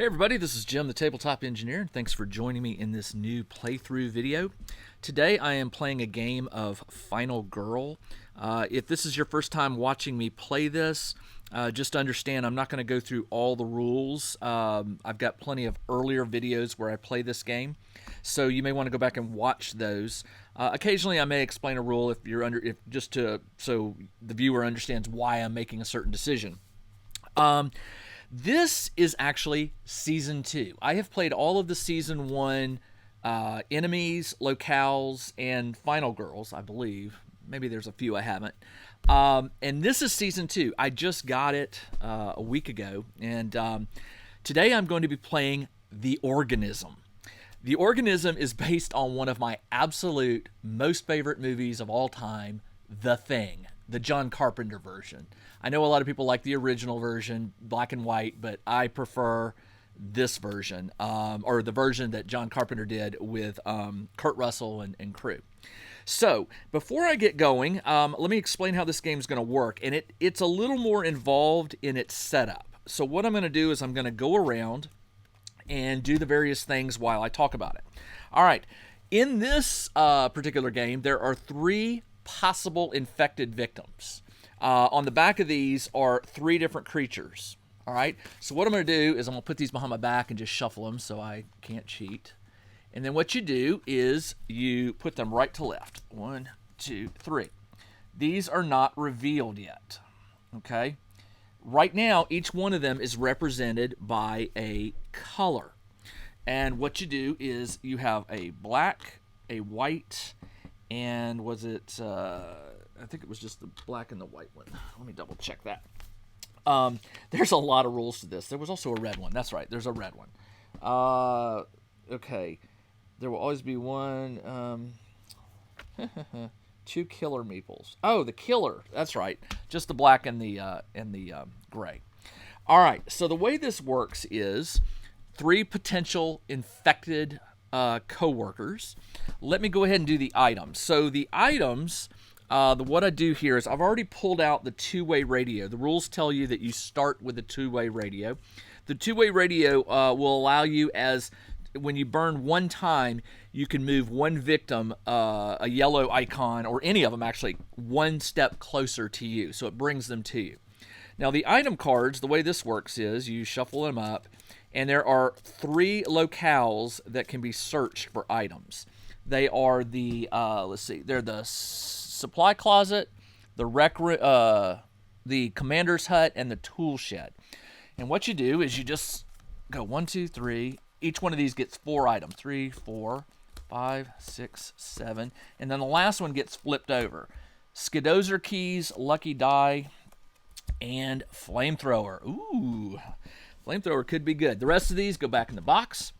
Hey everybody, this is Jim, the Tabletop Engineer, and thanks for joining me in this new playthrough video. Today I am playing a game of Final Girl. If this is your first time watching me play this, just understand I'm not going to go through all the rules. I've got plenty of earlier videos where I play this game, so you may want to go back and watch those. Occasionally I may explain a rule so the viewer understands why I'm making a certain decision. This is actually Season 2. I have played all of the Season 1 enemies, locales, and Final Girls, I believe. Maybe there's a few I haven't. And this is Season 2. I just got it a week ago. And today I'm going to be playing The Organism. The Organism is based on one of my absolute most favorite movies of all time, The Thing, the John Carpenter version. I know a lot of people like the original version, black and white, but I prefer this version, or the version that John Carpenter did with Kurt Russell and crew. So, before I get going, let me explain how this game is going to work, and it's a little more involved in its setup. So what I'm going to do is I'm going to go around and do the various things while I talk about it. All right, in this particular game, there are 3 possible infected victims. On the back of these are 3 different creatures. All right, so what I'm going to do is I'm going to put these behind my back and just shuffle them so I can't cheat. And then what you do is you put them right to left. 1, 2, 3. These are not revealed yet. Okay, right now each one of them is represented by a color. And what you do is you have a black, a white, and was it... I think it was just the black and the white one. Let me double check that. There's a lot of rules to this. There was also a red one. That's right. There's a red one. Okay. There will always be one. 2 killer meeples. Oh, the killer. That's right. Just the black and the gray. All right. So the way this works is 3 potential infected co-workers. Let me go ahead and do the items. So the items... what I do here is I've already pulled out the 2-way radio. The rules tell you that you start with a 2-way radio. The 2-way radio will allow you, as when you burn one time, you can move one victim, a yellow icon, or any of them actually, one step closer to you. So it brings them to you. Now the item cards, the way this works is you shuffle them up, and there are 3 locales that can be searched for items. They are the, they're the supply closet, the commander's hut, and the tool shed. And what you do is you just go 1, 2, 3. Each one of these gets 4 items. 3, 4, 5, 6, 7. And then the last one gets flipped over. Skidozer keys, lucky die, and flamethrower. Ooh, flamethrower could be good. The rest of these go back in the box.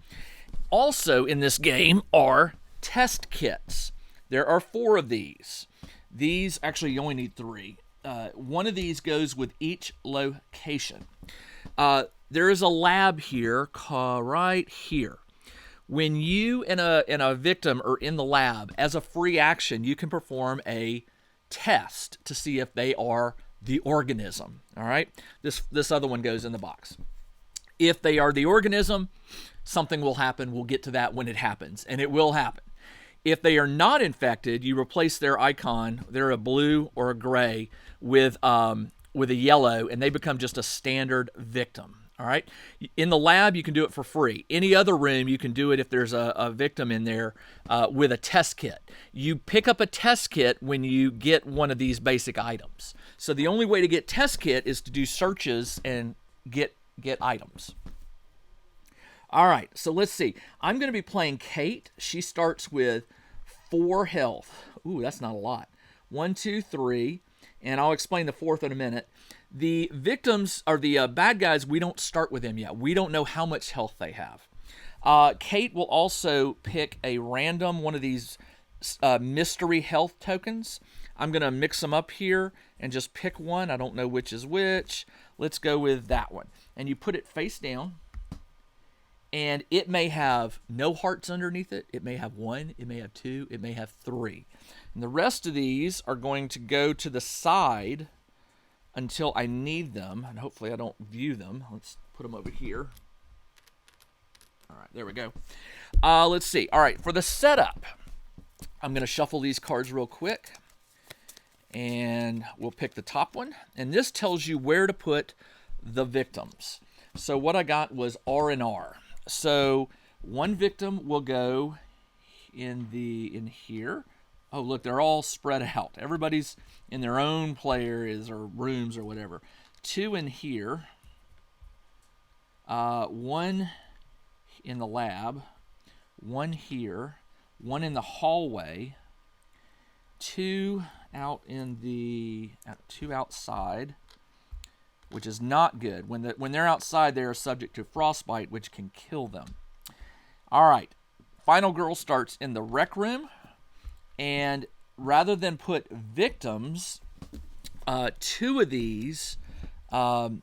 Also in this game are test kits. There are 4 of these. These, actually, you only need 3. One of these goes with each location. There is a lab here, right here. When you and a victim are in the lab, as a free action, you can perform a test to see if they are the organism. All right? This other one goes in the box. If they are the organism, something will happen. We'll get to that when it happens, and it will happen. If they are not infected, you replace their icon, they're a blue or a gray, with a yellow, and they become just a standard victim. All right? In the lab, you can do it for free. Any other room, you can do it if there's a victim in there with a test kit. You pick up a test kit when you get one of these basic items. So the only way to get test kit is to do searches and get items. All right, so let's see. I'm going to be playing Kate. She starts with 4 health. Ooh, that's not a lot. 1, 2, 3, and I'll explain the 4th in a minute. The victims, or the bad guys, we don't start with them yet. We don't know how much health they have. Kate will also pick a random one of these mystery health tokens. I'm going to mix them up here and just pick one. I don't know which is which. Let's go with that one. And you put it face down. And it may have no hearts underneath it. It may have 1. It may have 2. It may have 3. And the rest of these are going to go to the side until I need them. And hopefully I don't view them. Let's put them over here. All right, there we go. Let's see. All right, for the setup, I'm going to shuffle these cards real quick. And we'll pick the top one. And this tells you where to put the victims. So what I got was R and R. So one victim will go in here. Oh, look, they're all spread out. Everybody's in their own play areas or rooms or whatever. 2 in here. 1 in the lab. 1 here. 1 in the hallway. 2 out in the 2 outside, which is not good. When they're outside, they are subject to frostbite, which can kill them. All right, final girl starts in the rec room, and rather than put victims, 2 of these, the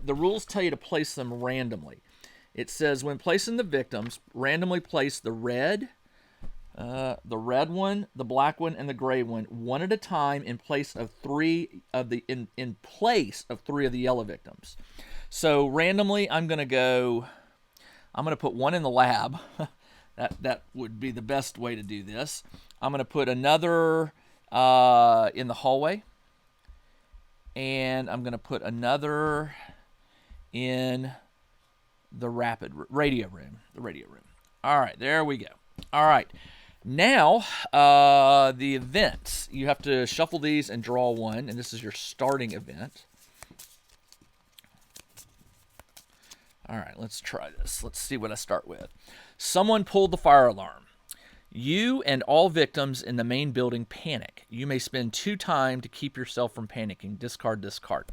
rules tell you to place them randomly. It says when placing the victims, randomly place the red one, the black one, and the gray one at a time in place of 3 of the in place of 3 of the yellow victims. So randomly, I'm going to put 1 in the lab. that would be the best way to do this. I'm going to put another in the hallway, and I'm going to put another in the radio room. All right, there we go. All right. Now, the events. You have to shuffle these and draw 1, and this is your starting event. All right, let's try this. Let's see what I start with. Someone pulled the fire alarm. You and all victims in the main building panic. You may spend 2 time to keep yourself from panicking. Discard this card.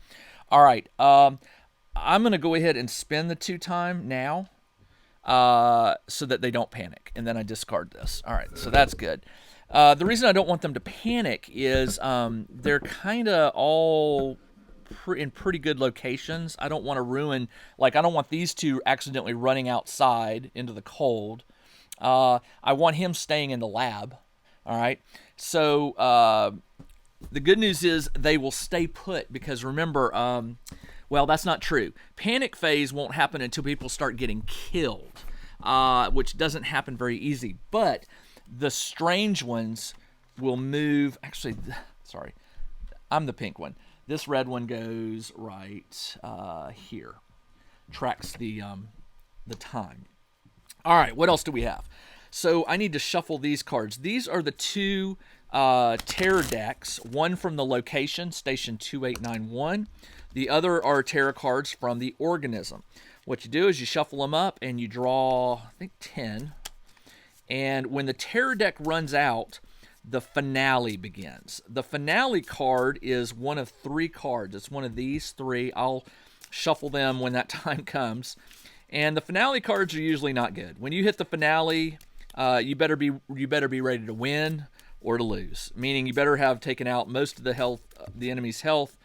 All right, I'm going to go ahead and spend the 2 time now. So that they don't panic, and then I discard this. All right, so that's good. The reason I don't want them to panic is they're kind of all in pretty good locations. I don't want to ruin, I don't want these 2 accidentally running outside into the cold. I want him staying in the lab. All right, so the good news is they will stay put because remember, well, that's not true. Panic phase won't happen until people start getting killed, which doesn't happen very easy. But the strange ones will move. Actually, sorry, I'm the pink one. This red one goes right here. Tracks the time. All right, what else do we have? So I need to shuffle these cards. These are the 2 terror decks. One from the location, Station 2891. The other are tarot cards from the Organism. What you do is you shuffle them up and you draw, I think, 10. And when the tarot deck runs out, the finale begins. The finale card is one of 3 cards. It's one of these 3. I'll shuffle them when that time comes. And the finale cards are usually not good. When you hit the finale, you better be ready to win or to lose. Meaning you better have taken out most of the enemy's health,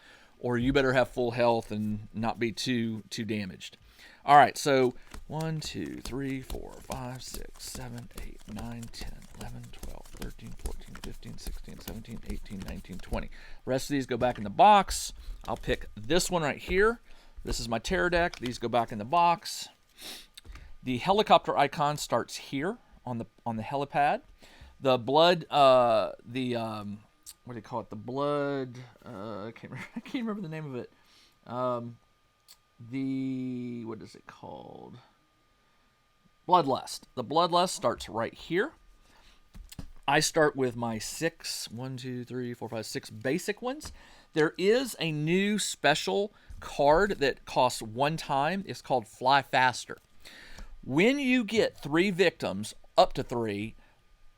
or you better have full health and not be too damaged. All right, so 1, 2, 3, 4, 5, 6, 7, 8, 9, 10, 11, 12, 13, 14, 15, 16, 17, 18, 19, 20. The rest of these go back in the box. I'll pick this one right here. This is my tarot deck. These go back in the box. The helicopter icon starts here on the helipad. The blood, what do you call it? The blood. I can't remember the name of it. What is it called? Bloodlust. The bloodlust starts right here. I start with my 6 basic ones. There is a new special card that costs 1 time. It's called Fly Faster. When you get 3 victims, up to 3,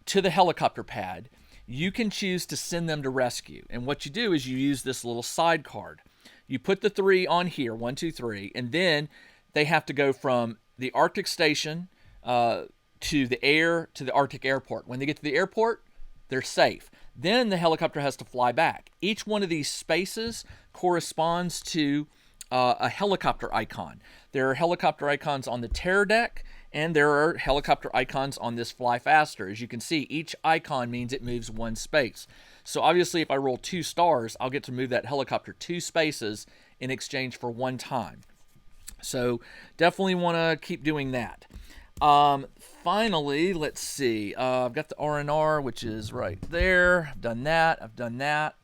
to the helicopter pad, you can choose to send them to rescue. And what you do is you use this little side card. You put the 3 on here, 1, 2, 3, and then they have to go from the Arctic station to the Arctic airport. When they get to the airport, they're safe. Then the helicopter has to fly back. Each one of these spaces corresponds to a helicopter icon. There are helicopter icons on the terror deck, and there are helicopter icons on this Fly Faster. As you can see, each icon means it moves 1 space. So obviously, if I roll 2 stars, I'll get to move that helicopter 2 spaces in exchange for 1 time. So definitely want to keep doing that. Finally, let's see. I've got the R&R, which is right there. I've done that. I've done that.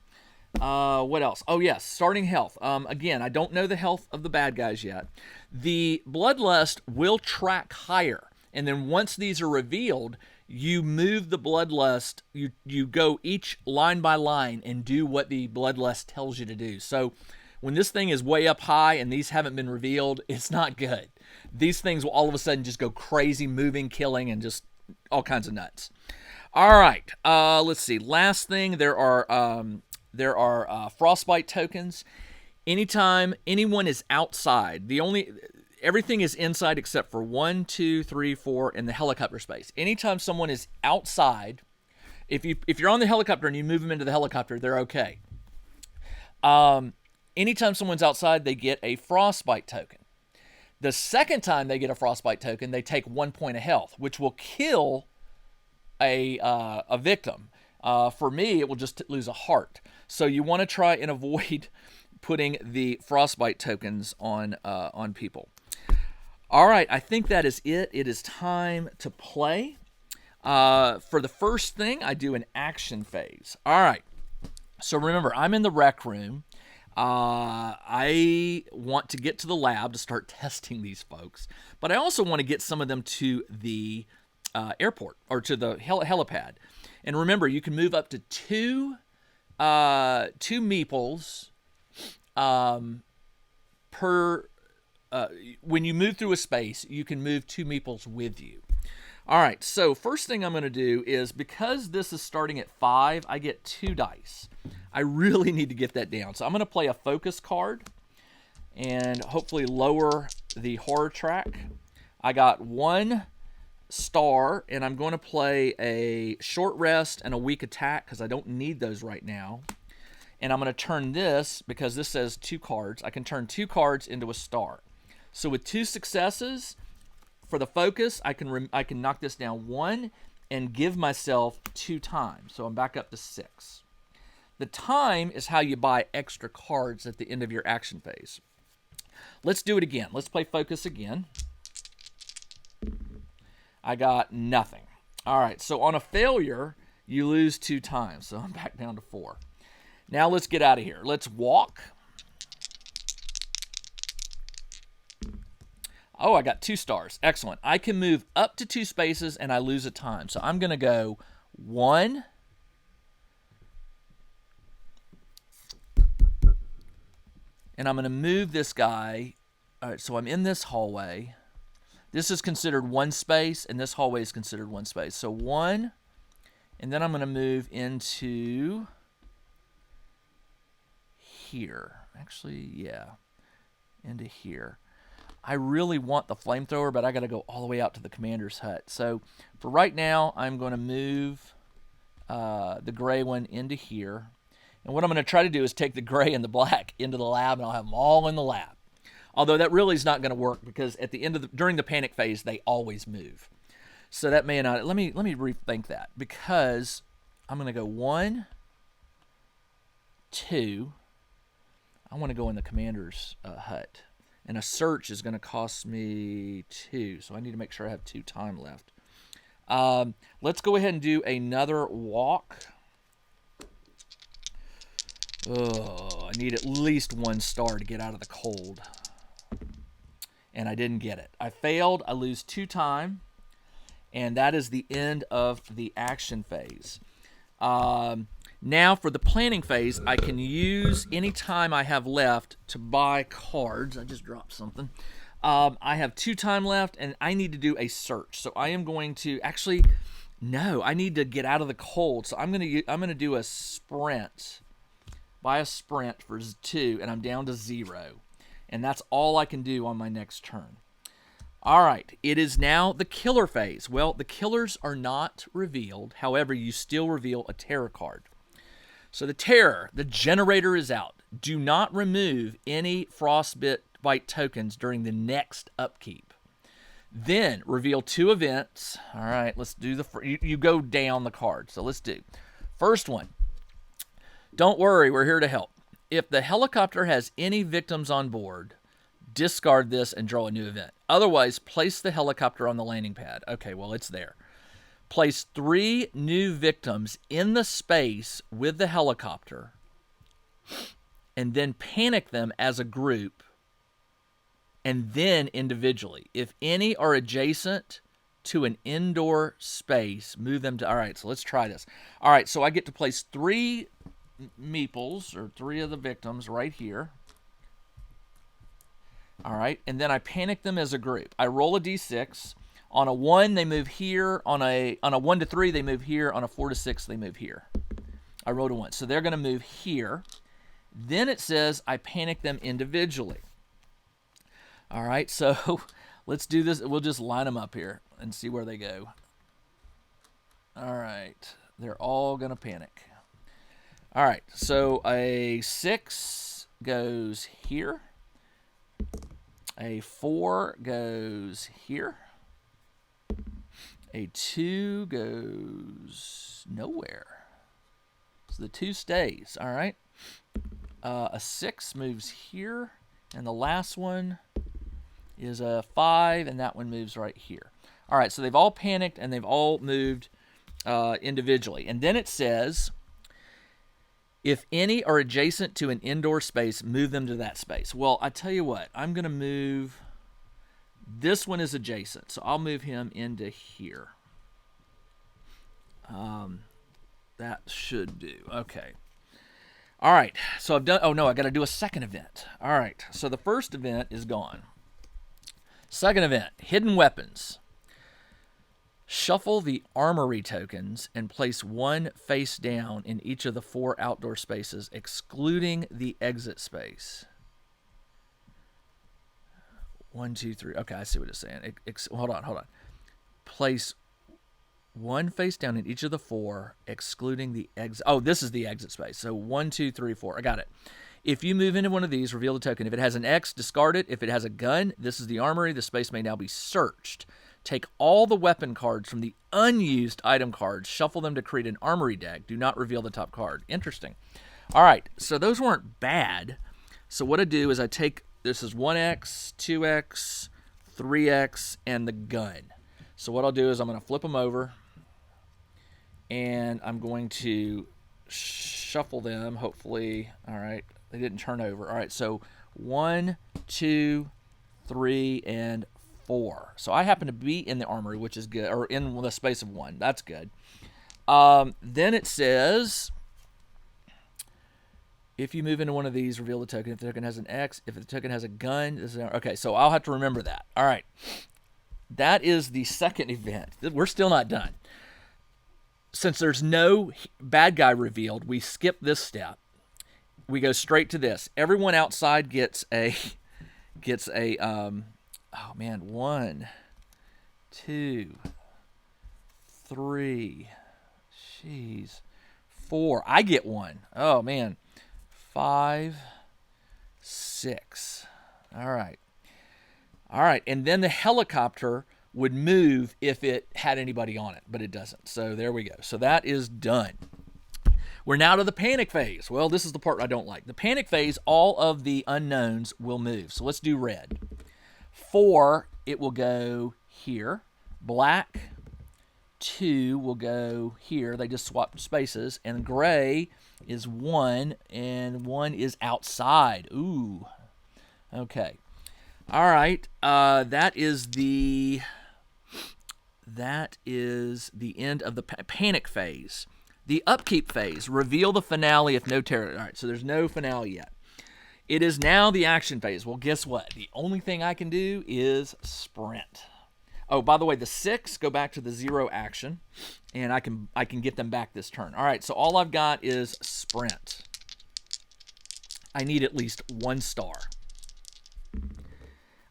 What else? Oh, yes, starting health. Again, I don't know the health of the bad guys yet. The bloodlust will track higher, and then once these are revealed, you move the bloodlust. You go each line by line and do what the bloodlust tells you to do. So when this thing is way up high and these haven't been revealed, it's not good. These things will all of a sudden just go crazy, moving, killing, and just all kinds of nuts. All right, let's see. Last thing, there are frostbite tokens. Anytime anyone is outside, everything is inside except for 1, 2, 3, 4 in the helicopter space. Anytime someone is outside, if you're on the helicopter and you move them into the helicopter, they're okay. Anytime someone's outside, they get a frostbite token. The second time they get a frostbite token, they take 1 point of health, which will kill a victim. For me, it will just lose a heart. So you want to try and avoid putting the frostbite tokens on people. All right, I think that is it. It is time to play. For the first thing, I do an action phase. All right. So remember, I'm in the rec room. I want to get to the lab to start testing these folks, but I also want to get some of them to the airport or to the helipad. And remember, you can move up to two meeples per. When you move through a space, you can move 2 meeples with you. All right, so first thing I'm going to do is, because this is starting at 5, I get 2 dice. I really need to get that down. So I'm going to play a focus card and hopefully lower the horror track. I got 1 star, and I'm going to play a short rest and a weak attack because I don't need those right now. And I'm going to turn this, because this says 2 cards, I can turn 2 cards into a star. So with 2 successes, for the focus, I can knock this down 1 and give myself 2 times. So I'm back up to 6. The time is how you buy extra cards at the end of your action phase. Let's do it again. Let's play focus again. I got nothing. All right, so on a failure, you lose 2 times. So I'm back down to 4. Now let's get out of here. Let's walk. Oh, I got 2 stars. Excellent. I can move up to 2 spaces and I lose a time. So I'm going to go 1. And I'm going to move this guy. All right, so I'm in this hallway. This is considered 1 space, and this hallway is considered 1 space. So 1, and then I'm going to move into here. Actually, yeah, into here. I really want the flamethrower, but I got to go all the way out to the commander's hut. So for right now, I'm going to move the gray one into here. And what I'm going to try to do is take the gray and the black into the lab, and I'll have them all in the lab. Although that really is not going to work, because at the end of during the panic phase, they always move. So that may not. Let me rethink that, because I'm going to go 1, 2. I want to go in the commander's hut. And a search is going to cost me 2, so I need to make sure I have 2 time left. Let's go ahead and do another walk. Oh, I need at least 1 star to get out of the cold. And I didn't get it. I failed. I lose 2 time. And that is the end of the action phase. Now for the planning phase, I can use any time I have left to buy cards. I just dropped something. I have 2 time left, and I need to do a search. So I am going to I need to get out of the cold. So I'm gonna do a sprint. Buy a sprint for 2, and I'm down to 0. And that's all I can do on my next turn. All right, it is now the killer phase. Well, the killers are not revealed. However, you still reveal a terror card. So the terror, the generator is out. Do not remove any frostbite tokens during the next upkeep. Then reveal 2 events. All right, let's do you go down the card. So let's do. First one. Don't worry, we're here to help. If the helicopter has any victims on board, discard this and draw a new event. Otherwise, place the helicopter on the landing pad. Okay, well, it's there. Place 3 new victims in the space with the helicopter and then panic them as a group and then individually. If any are adjacent to an indoor space, move them to... All right, so let's try this. All right, so I get to place 3 meeples, or 3 of the victims right here. All right, and then I panic them as a group. I roll a d6. On a 1, they move here. On a 1 to 3, they move here. On a 4 to 6, they move here. I rolled a 1. So they're going to move here. Then it says I panic them individually. All right, so let's do this. We'll just line them up here and see where they go. All right, they're all going to panic. All right, so a 6 goes here. A 4 goes here. A 2 goes nowhere. So the 2 stays, all right? A 6 moves here, and the last one is a 5, and that one moves right here. All right, so they've all panicked, and they've all moved individually. And then it says, if any are adjacent to an indoor space, move them to that space. Well, I tell you what, I'm going to move... This one is adjacent, so I'll move him into here. That should do. Okay. All right, so I've done... Oh, no, I got to do a second event. All right, so the first event is gone. Second event, hidden weapons. Shuffle the armory tokens and place 1 face down in each of the 4 outdoor spaces, excluding the exit space. 1, 2, 3. Okay, I see what it's saying. Hold on. Place 1 face down in each of the 4, excluding the exit. Oh, this is the exit space. So 1, 2, 3, 4. I got it. If you move into one of these, reveal the token. If it has an X, discard it. If it has a gun, this is the armory. The space may now be searched. Take all the weapon cards from the unused item cards, shuffle them to create an armory deck. Do not reveal the top card. Interesting. All right, so those weren't bad. So what I do is I take, this is 1X, 2X, 3X, and the gun. So what I'll do is I'm going to flip them over, and I'm going to shuffle them, hopefully. All right, they didn't turn over. All right, so 1, 2, 3, and 4. So I happen to be in the armory, which is good, or in the space of 1. That's good. Then it says, if you move into one of these, reveal the token. If the token has an X, if the token has a gun, this is okay. So I'll have to remember that. All right, that is the second event. We're still not done. Since there's no bad guy revealed, we skip this step. We go straight to this. Everyone outside gets a oh man, 1, 2, 3, jeez, 4. I get 1. Oh man, 5, 6. All right. And then the helicopter would move if it had anybody on it, but it doesn't. So there we go. So that is done. We're now to the panic phase. Well, this is the part I don't like. The panic phase, all of the unknowns will move. So let's do red. 4, it will go here. Black, 2 will go here. They just swapped spaces. And gray is 1, and 1 is outside. Ooh. Okay. All right. That is the end of the panic phase. The upkeep phase. Reveal the finale if no terror. All right, so there's no finale yet. It is now the action phase. Well, guess what? The only thing I can do is sprint. Oh, by the way, the 6 go back to the 0 action, and I can get them back this turn. All right, so all I've got is sprint. I need at least 1 star.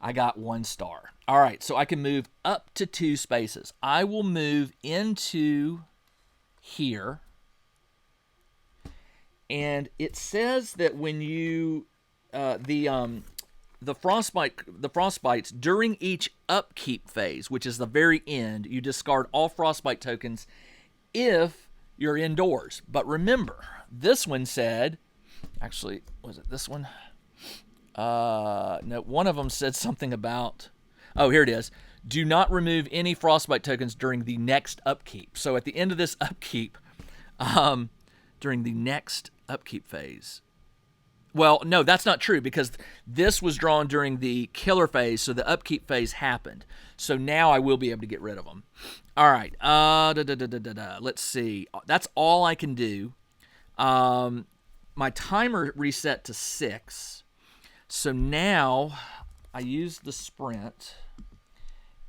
I got 1 star. All right, so I can move up to 2 spaces. I will move into here, and it says that when you the frostbites during each upkeep phase, which is the very end, you discard all frostbite tokens if you're indoors. But remember, this one said, actually, was it this one? No, one of them said something about. Oh, here it is. Do not remove any frostbite tokens during the next upkeep. So at the end of this upkeep, during the next upkeep phase. Well, no, that's not true because this was drawn during the killer phase, so the upkeep phase happened. So now I will be able to get rid of them. All right. Let's see. That's all I can do. My timer reset to 6. So now I use the sprint,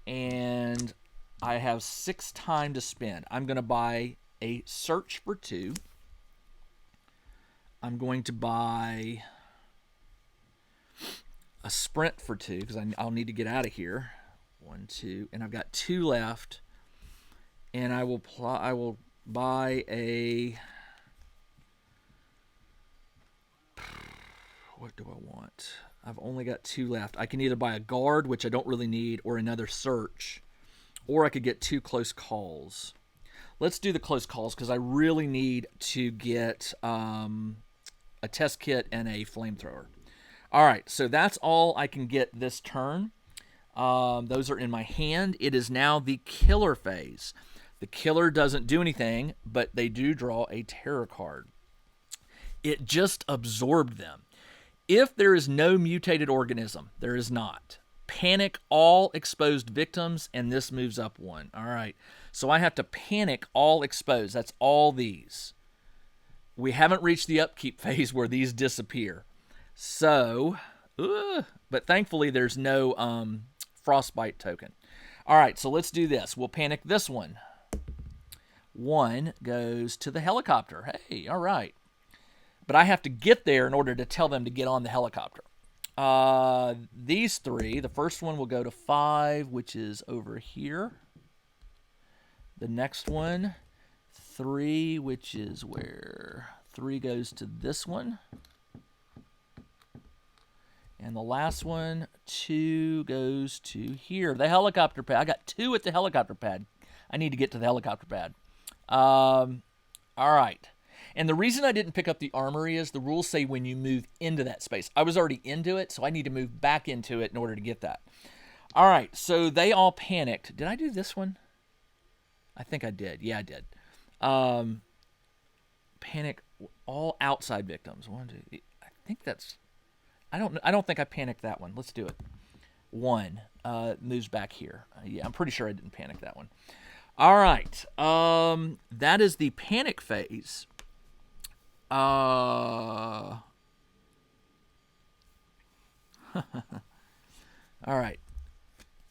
and I have 6 time to spend. I'm going to buy a search for 2. I'm going to buy a sprint for 2 because I'll need to get out of here. 1, 2, and I've got 2 left. And I will buy a. What do I want? I've only got 2 left. I can either buy a guard, which I don't really need, or another search, or I could get 2 close calls. Let's do the close calls because I really need to get a test kit and a flamethrower. All right, so that's all I can get this turn. Those are in my hand. It is now the killer phase. The killer doesn't do anything, but they do draw a terror card. It just absorbed them. If there is no mutated organism, there is not. Panic all exposed victims, and this moves up 1. All right, so I have to panic all exposed. That's all these. We haven't reached the upkeep phase where these disappear. So, but thankfully there's no frostbite token. All right, so let's do this. We'll panic this one. 1 goes to the helicopter. Hey, all right. But I have to get there in order to tell them to get on the helicopter. These 3, the first one will go to 5, which is over here. The next one, 3, which is where? 3 goes to this one. And the last one, 2 goes to here. The helicopter pad. I got 2 at the helicopter pad. I need to get to the helicopter pad. All right. And the reason I didn't pick up the armory is the rules say when you move into that space. I was already into it, so I need to move back into it in order to get that. All right, so they all panicked. Did I do this one? I think I did. Yeah, I did. Panic all outside victims. 1, 2. I think that's. I don't think I panicked that one. Let's do it. 1 moves back here. Yeah, I'm pretty sure I didn't panic that one. All right. That is the panic phase. All right.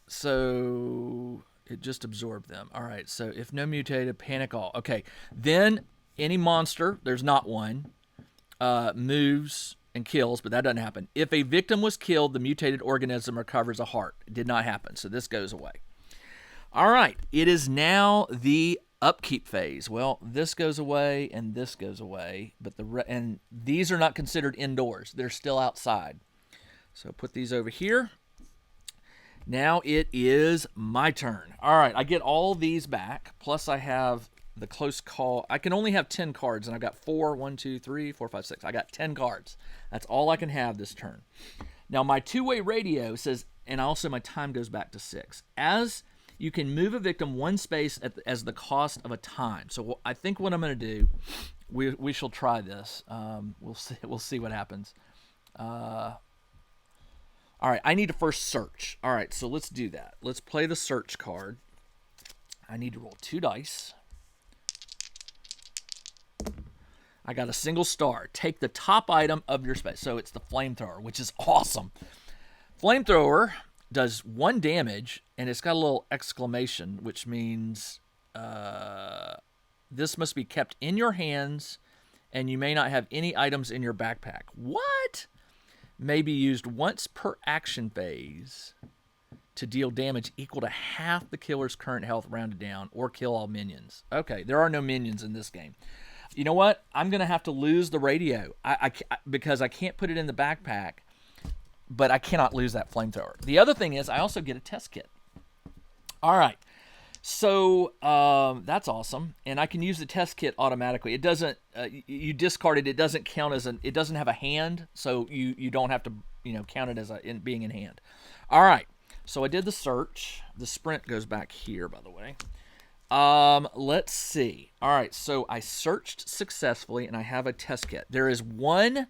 So it just absorbed them. All right. So if no mutated, panic all. Okay. Then any monster, there's not one, moves and kills, but that doesn't happen. If a victim was killed, the mutated organism recovers a heart. It did not happen. So this goes away. All right. It is now the upkeep phase. Well, this goes away and this goes away, but and these are not considered indoors. They're still outside. So put these over here. Now it is my turn. All right, I get all these back, plus I have the close call. I can only have 10 cards, and I've got 4, 1, 2, 3, 4, 5, 6. I got 10 cards. That's all I can have this turn. Now my two-way radio says, and also my time goes back to 6. As you can move a victim 1 space as the cost of a time. So I think what I'm going to do, we shall try this. We'll see what happens. All right, I need to first search. All right, so let's do that. Let's play the search card. I need to roll 2 dice. I got a single star. Take the top item of your space. So it's the flamethrower, which is awesome. Flamethrower does 1 damage, and it's got a little exclamation, which means this must be kept in your hands, and you may not have any items in your backpack. What? May be used once per action phase to deal damage equal to half the killer's current health rounded down, or kill all minions. Okay, there are no minions in this game. You know what? I'm going to have to lose the radio because I can't put it in the backpack, but I cannot lose that flamethrower. The other thing is I also get a test kit. All right. So that's awesome, and I can use the test kit automatically. It doesn't. You discard it. It doesn't count as it doesn't have a hand, so you don't have to counted as being in hand. All right, so I did the search. The sprint goes back here, by the way. Let's see. All right, so I searched successfully, and I have a test kit. There is one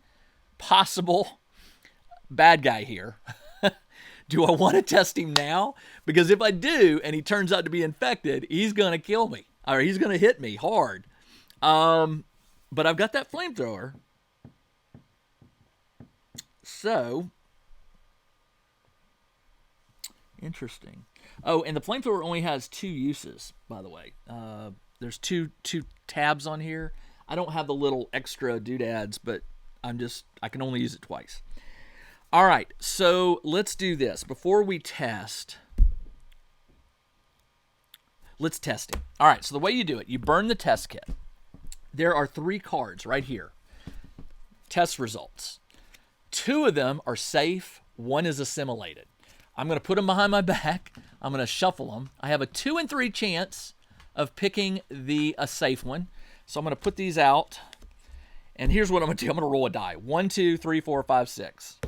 possible bad guy here. Do I want to test him now? Because if I do, and he turns out to be infected, he's going to kill me. Or he's going to hit me hard. But I've got that flamethrower. So, interesting. Oh, and the flamethrower only has 2 uses, by the way. There's two tabs on here. I don't have the little extra doodads, but I can only use it twice. All right, so let's do this. Before we test, let's test it. All right, so the way you do it, you burn the test kit. There are 3 cards right here. Test results. 2 of them are safe. 1 is assimilated. I'm going to put them behind my back. I'm going to shuffle them. I have a 2 in 3 chance of picking a safe one. So I'm going to put these out. And here's what I'm going to do. I'm going to roll a die. 1, 2, 3, 4, 5, 6.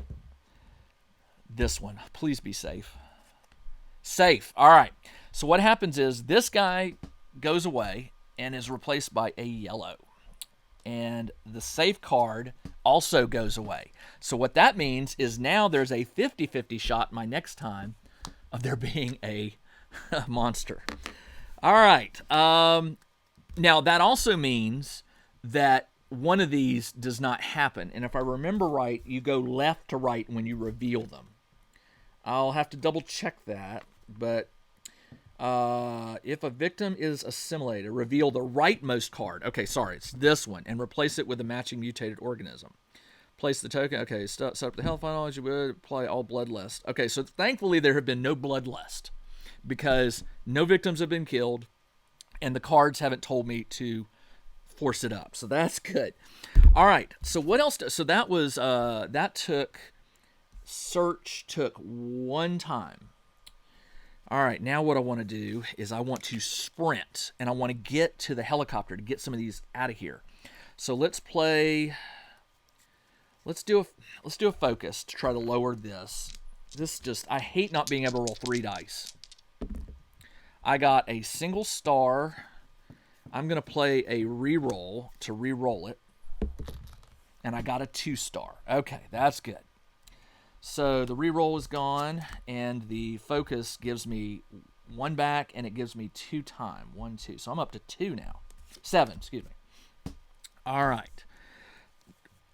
This one. Please be safe. Safe. All right. So what happens is this guy goes away and is replaced by a yellow. And the safe card also goes away. So what that means is now there's a 50-50 shot my next time of there being a monster. All right. Now that also means that one of these does not happen. And if I remember right, you go left to right when you reveal them. I'll have to double check that. But if a victim is assimilated, reveal the rightmost card. Okay, sorry, it's this one. And replace it with a matching mutated organism. Place the token. Okay, set up the health final. You would apply all bloodlust. Okay, so thankfully there have been no bloodlust because no victims have been killed and the cards haven't told me to force it up. So that's good. All right, so what else? So that was, search took 1 time. All right, now what I want to do is I want to sprint, and I want to get to the helicopter to get some of these out of here. So let's do a focus to try to lower this. I hate not being able to roll 3 dice. I got a single star. I'm going to play a reroll to re-roll it. And I got a 2-star. Okay, that's good. So the reroll is gone, and the focus gives me 1 back, and it gives me 2 time. 1, 2. So I'm up to 2 now. 7, excuse me. All right.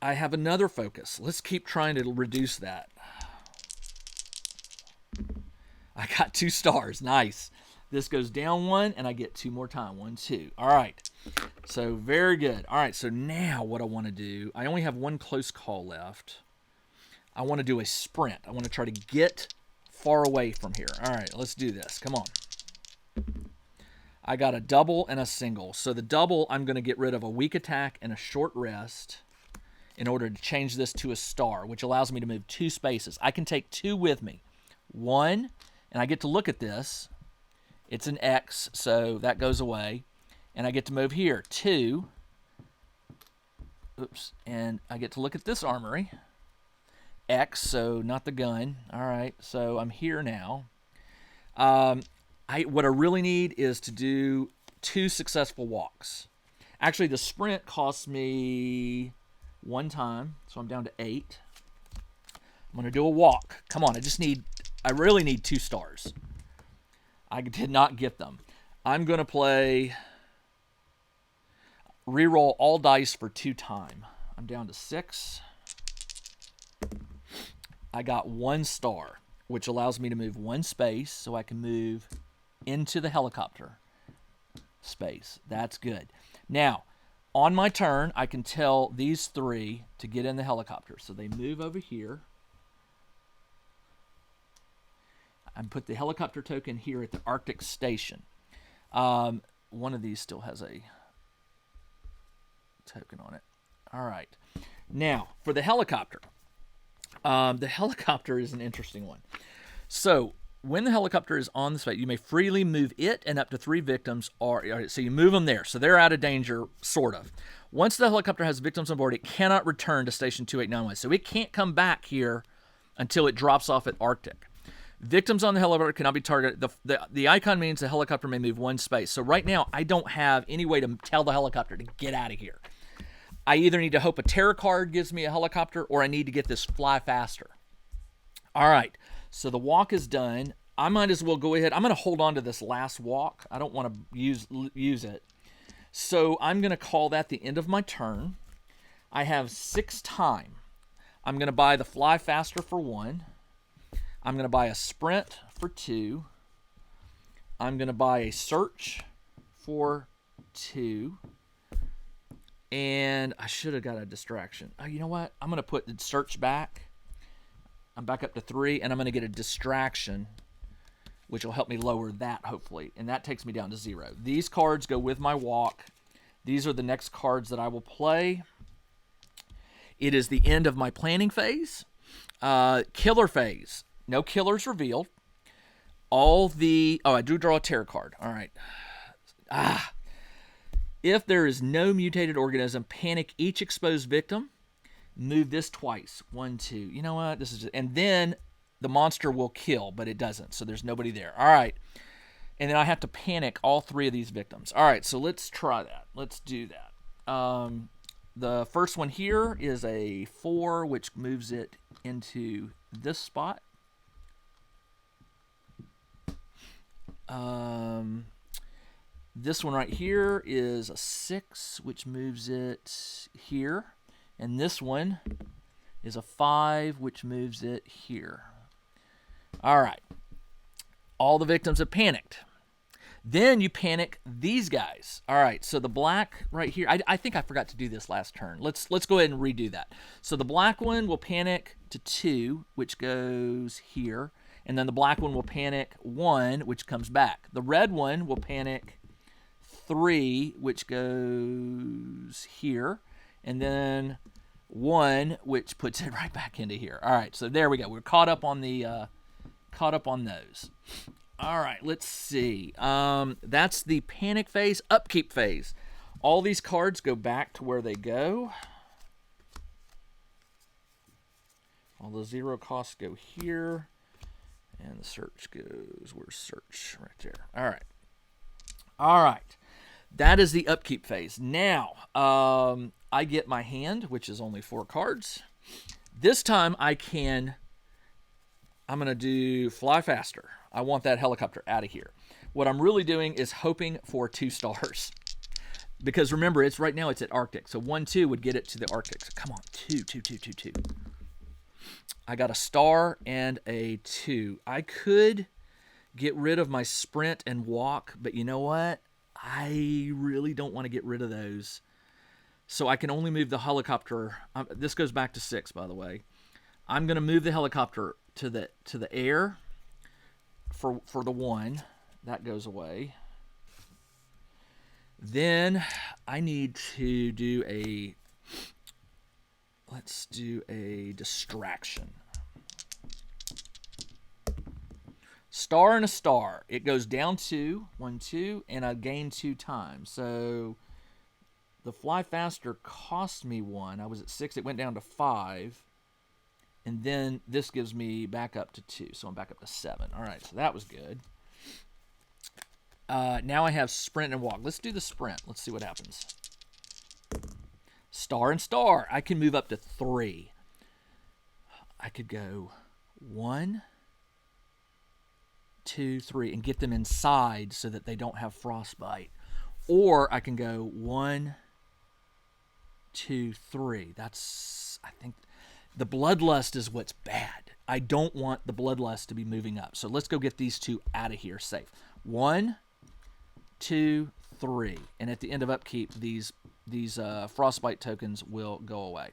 I have another focus. Let's keep trying to reduce that. I got 2 stars. Nice. This goes down 1, and I get 2 more time. 1, 2. All right. So very good. All right, so now what I want to do, I only have 1 close call left. I want to do a sprint. I want to try to get far away from here. All right, let's do this. Come on. I got a double and a single. So the double, I'm going to get rid of a weak attack and a short rest in order to change this to a star, which allows me to move 2 spaces. I can take 2 with me. 1, and I get to look at this. It's an X, so that goes away. And I get to move here. 2. Oops. And I get to look at this armory. X, so not the gun. All right, so I'm here now. What I really need is to do 2 successful walks. Actually, the sprint costs me 1 time, so I'm down to 8. I'm going to do a walk. Come on, I really need 2 stars. I did not get them. I'm going to play reroll all dice for 2 time. I'm down to 6. I got 1 star, which allows me to move 1 space, so I can move into the helicopter space. That's good. Now, on my turn, I can tell these 3 to get in the helicopter. So they move over here. And put the helicopter token here at the Arctic station. One of these still has a token on it. All right. Now, for the helicopter. The helicopter is an interesting one. So, when the helicopter is on the space, you may freely move it and up to 3 victims. So you move them there. So they're out of danger, sort of. Once the helicopter has victims on board, it cannot return to station 2891. So it can't come back here until it drops off at Arctic. Victims on the helicopter cannot be targeted. The icon means the helicopter may move one space. So right now, I don't have any way to tell the helicopter to get out of here. I either need to hope a terror card gives me a helicopter, or I need to get this fly faster. All right, so the walk is done. I might as well go ahead. I'm going to hold on to this last walk. I don't want to use it. So I'm going to call that the end of my turn. I have 6 time. I'm going to buy the fly faster for 1. I'm going to buy a sprint for 2. I'm going to buy a search for 2. And I should have got a distraction. Oh, you know what? I'm going to put the search back. I'm back up to 3, and I'm going to get a distraction, which will help me lower that, hopefully. And that takes me down to 0. These cards go with my walk. These are the next cards that I will play. It is the end of my planning phase. Killer phase. No killers revealed. I do draw a terror card. All right. If there is no mutated organism, panic each exposed victim. Move this twice. 1, 2. You know what? And then the monster will kill, but it doesn't. So there's nobody there. All right. And then I have to panic all 3 of these victims. All right. So let's try that. Let's do that. The first one here is a 4, which moves it into this spot. This one right here is a 6, which moves it here. And this one is a 5, which moves it here. All right. All the victims have panicked. Then you panic these guys. All right, so the black right here, I think I forgot to do this last turn. Let's go ahead and redo that. So the black one will panic to 2, which goes here. And then the black one will panic 1, which comes back. The red one will panic 3, which goes here. And then 1, which puts it right back into here. All right, so there we go. We're caught up on those. All right, let's see. That's the panic phase, upkeep phase. All these cards go back to where they go. All the 0 costs go here. And the search goes, where's search? Right there. All right. All right. That is the upkeep phase. Now, I get my hand, which is only 4 cards. This time I'm going to do fly faster. I want that helicopter out of here. What I'm really doing is hoping for 2 stars. Because remember, right now it's at Arctic. So 1, 2 would get it to the Arctic. So come on, 2, 2, 2, 2, 2. I got a star and a 2. I could get rid of my sprint and walk, but you know what? I really don't want to get rid of those. So I can only move the helicopter. This goes back to 6, by the way. I'm going to move the helicopter to the air for the 1. That goes away. Then I need to do let's do a distraction. Star and a star. It goes down 2, 1, 2, and I gain 2 times. So the fly faster cost me 1. I was at 6. It went down to 5. And then this gives me back up to 2. So I'm back up to 7. All right, so that was good. Now I have sprint and walk. Let's do the sprint. Let's see what happens. Star and star. I can move up to 3. I could go 1, 2, 3, and get them inside so that they don't have frostbite. Or I can go 1, 2, 3. I think the bloodlust is what's bad. I don't want the bloodlust to be moving up. So let's go get these 2 out of here safe. 1, 2, 3. And at the end of upkeep, these frostbite tokens will go away.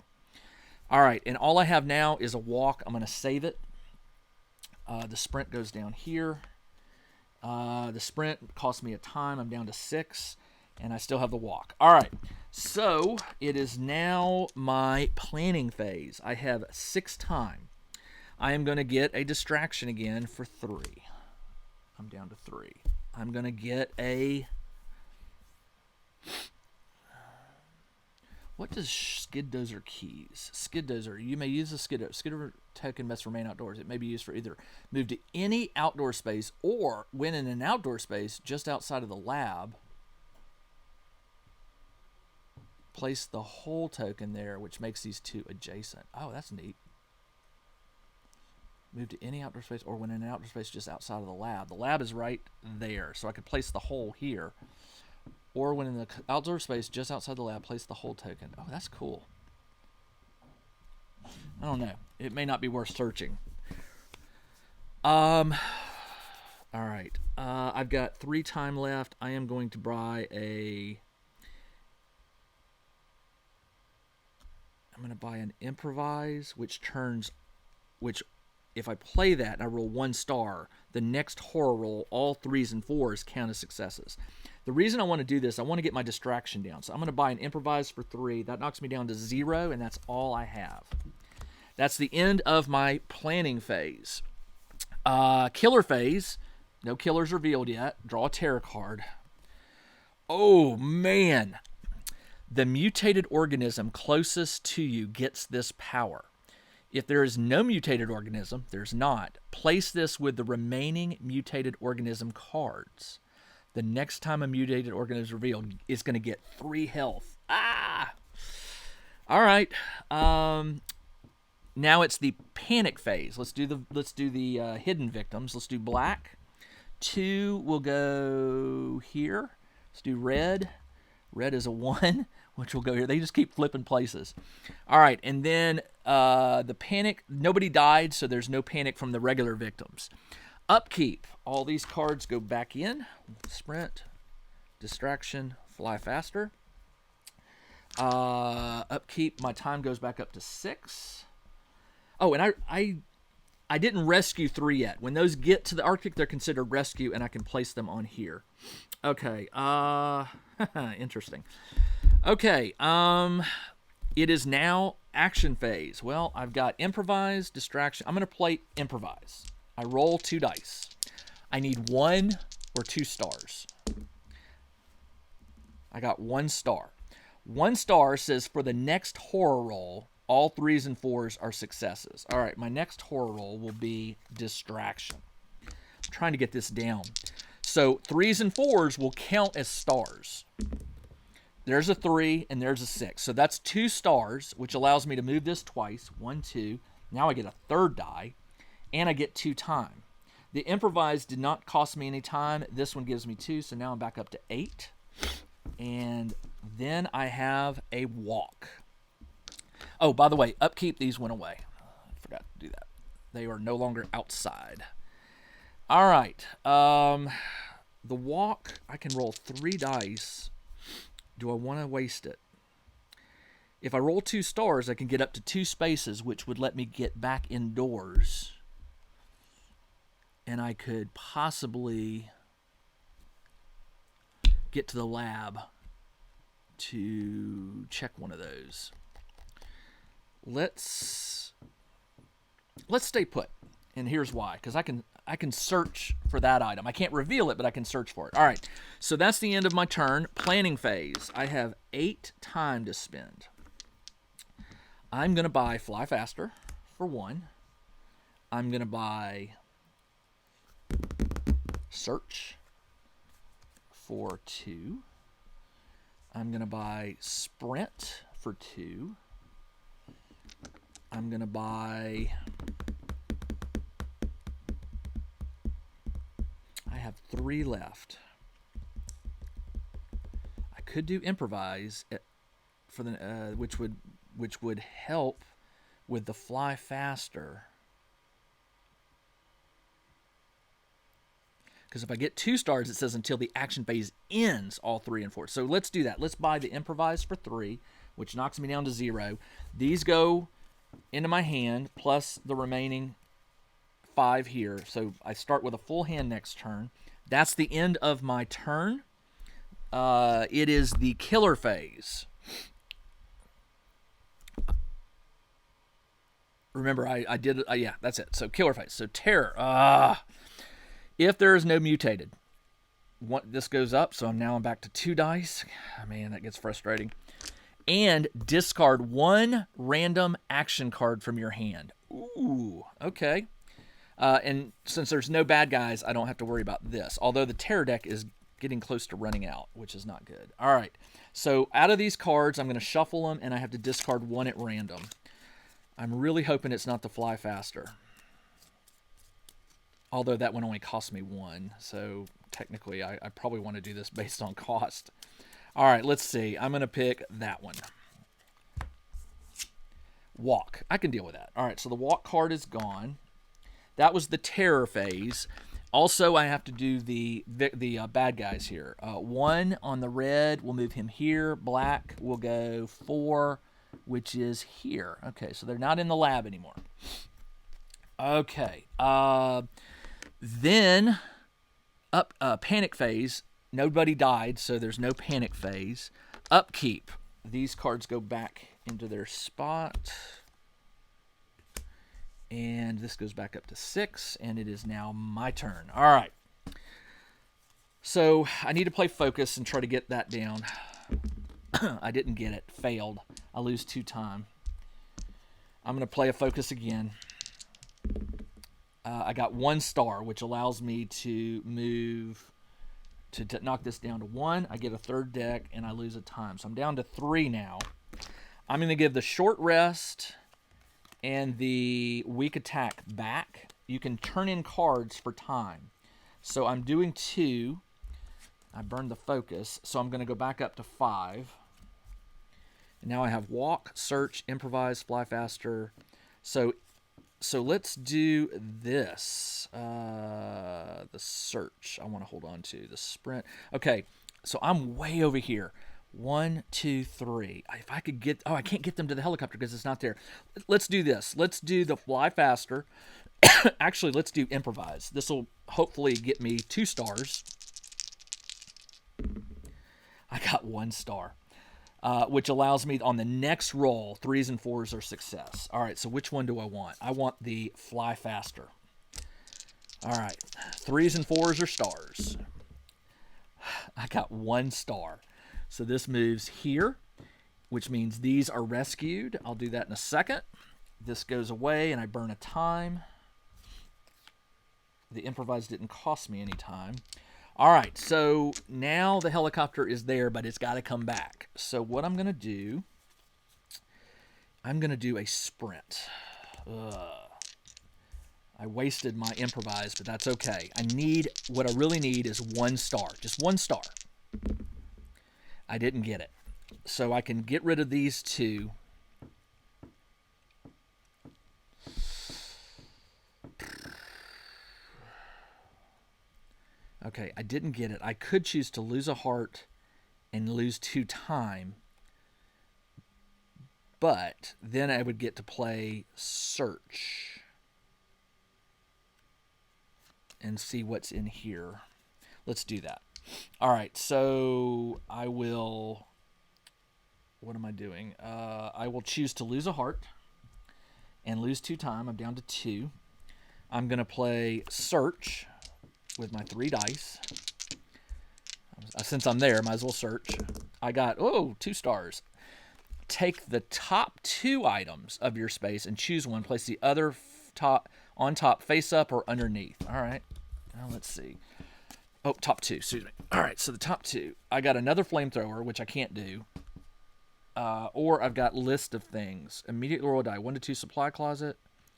All right, and all I have now is a walk. I'm going to save it. The sprint goes down here. The sprint cost me a time. I'm down to 6, and I still have the walk. All right, so it is now my planning phase. I have 6 time. I am going to get a distraction again for 3. I'm down to 3. I'm going to get a... What does skid dozer keys? Skid dozer. You may use a skid dozer token must remain outdoors. It may be used for either move to any outdoor space or when in an outdoor space just outside of the lab, place the whole token there, which makes these two adjacent. Oh, that's neat. Move to any outdoor space or when in an outdoor space just outside of the lab. The lab is right there, so I could place the whole here. Or when in the outdoor space just outside the lab, place the whole token. Oh, that's cool. I don't know. It may not be worth searching. All right. I've got 3 time left. I am going to buy a... I'm going to buy an improvise, which if I play that and I roll 1 star, the next horror roll, all 3s and 4s count as successes. The reason I want to do this, I want to get my distraction down. So I'm going to buy an improvise for 3. That knocks me down to 0, and that's all I have. That's the end of my planning phase. Killer phase. No killers revealed yet. Draw a terror card. Oh, man. The mutated organism closest to you gets this power. If there is no mutated organism, there's not. Place this with the remaining mutated organism cards. The next time a mutated organism is revealed, it's going to get 3 health. Ah! All right. Now it's the panic phase. Let's do the hidden victims. Let's do black. 2 will go here. Let's do red. Red is a 1, which will go here. They just keep flipping places. All right, and then the panic. Nobody died, so there's no panic from the regular victims. Upkeep. All these cards go back in. Sprint, distraction, fly faster. Upkeep. My time goes back up to 6. Oh, and I didn't rescue 3 yet. When those get to the Arctic, they're considered rescue, and I can place them on here. Okay. Interesting. Okay. It is now action phase. Well, I've got improvise, distraction. I'm going to play improvise. I roll 2 dice. I need 1 or 2 stars. I got 1 star. 1 star says for the next horror roll, all 3s and 4s are successes. All right, my next horror roll will be distraction. I'm trying to get this down. So 3s and 4s will count as stars. There's a 3 and there's a 6. So that's 2 stars, which allows me to move this twice. 1, 2. Now I get a 3rd die, and I get 2 time. The improvise did not cost me any time. This one gives me 2, so now I'm back up to 8. And then I have a walk. Oh, by the way, upkeep, these went away. I forgot to do that. They are no longer outside. All right. The walk, I can roll 3 dice. Do I want to waste it? If I roll 2 stars, I can get up to 2 spaces, which would let me get back indoors. And I could possibly get to the lab to check one of those. Let's stay put, and here's why. Because I can search for that item. I can't reveal it, but I can search for it. All right, so that's the end of my turn. Planning phase. I have 8 time to spend. I'm going to buy Fly Faster for 1. I'm going to buy Search for 2. I'm going to buy Sprint for 2. I'm going to buy... I have 3 left. I could do Improvise for the which would help with the Fly Faster. Because if I get 2 stars, it says until the action phase ends, all 3 and 4. So let's do that. Let's buy the Improvise for 3, which knocks me down to 0. These go into my hand, plus the remaining 5 here. So I start with a full hand next turn. That's the end of my turn. It is the killer phase. Remember, I did... yeah, that's it. So killer phase. So terror. If there is no mutated, this goes up, so I'm back to 2 dice. Man, that gets frustrating. and discard one random action card from your hand. Ooh, okay. And since there's no bad guys, I don't have to worry about this. Although the terror deck is getting close to running out, which is not good. All right. So out of these cards, I'm going to shuffle them, and I have to discard one at random. I'm really hoping it's not the Fly Faster. Although that one only cost me one. So technically, I probably want to do this based on cost. All right, let's see. I'm going to pick that one. Walk. I can deal with that. All right, so the walk card is gone. That was the terror phase. Also, I have to do the bad guys here. 1 on the red, we'll move him here. Black will go 4, which is here. Okay, so they're not in the lab anymore. Okay. Then, panic phase. Nobody died, so there's no panic phase. Upkeep. These cards go back into their spot. And this goes back up to 6, and it is now my turn. All right. So I need to play focus and try to get that down. I didn't get it. Failed. I lose 2 time. I'm going to play a focus again. I got 1 star, which allows me to move to knock this down to 1. I get a 3rd deck, and I lose a time. So I'm down to 3 now. I'm going to give the short rest and the weak attack back. You can turn in cards for time. So I'm doing 2. I burned the focus, so I'm going to go back up to 5. And now I have walk, search, improvise, fly faster. So let's do this. The search I want to hold on to. The sprint. Okay, so I'm way over here. 1, 2, 3. If I could get... Oh, I can't get them to the helicopter because it's not there. Let's do this. Let's do the fly faster. Actually, let's do improvise. This will hopefully get me 2 stars. I got 1 star, which allows me on the next roll, 3s and 4s are success. All right, so which one do I want? I want the fly faster. All right, 3s and 4s are stars. I got 1 star. So this moves here, which means these are rescued. I'll do that in a second. This goes away, and I burn a time. The improvise didn't cost me any time. All right, so now the helicopter is there, but it's got to come back. So what I'm going to do, I'm going to do a sprint. I wasted my improvise, but that's okay. What I really need is 1 star, just 1 star. I didn't get it. So I can get rid of these 2. Okay, I didn't get it. I could choose to lose a heart and lose 2 time. But then I would get to play search and see what's in here. Let's do that. All right, so I will... What am I doing? I will choose to lose a heart and lose 2 time. I'm down to 2. I'm going to play search with my 3 dice. Since I'm there, might as well search. I got, 2 stars. Take the top 2 items of your space and choose one. Place the other on top, face up, or underneath. All right. Now let's see. Oh, top 2, excuse me. All right, so the top 2. I got another flamethrower, which I can't do. Or I've got list of things. Immediately roll a die. 1 to 2 supply closet.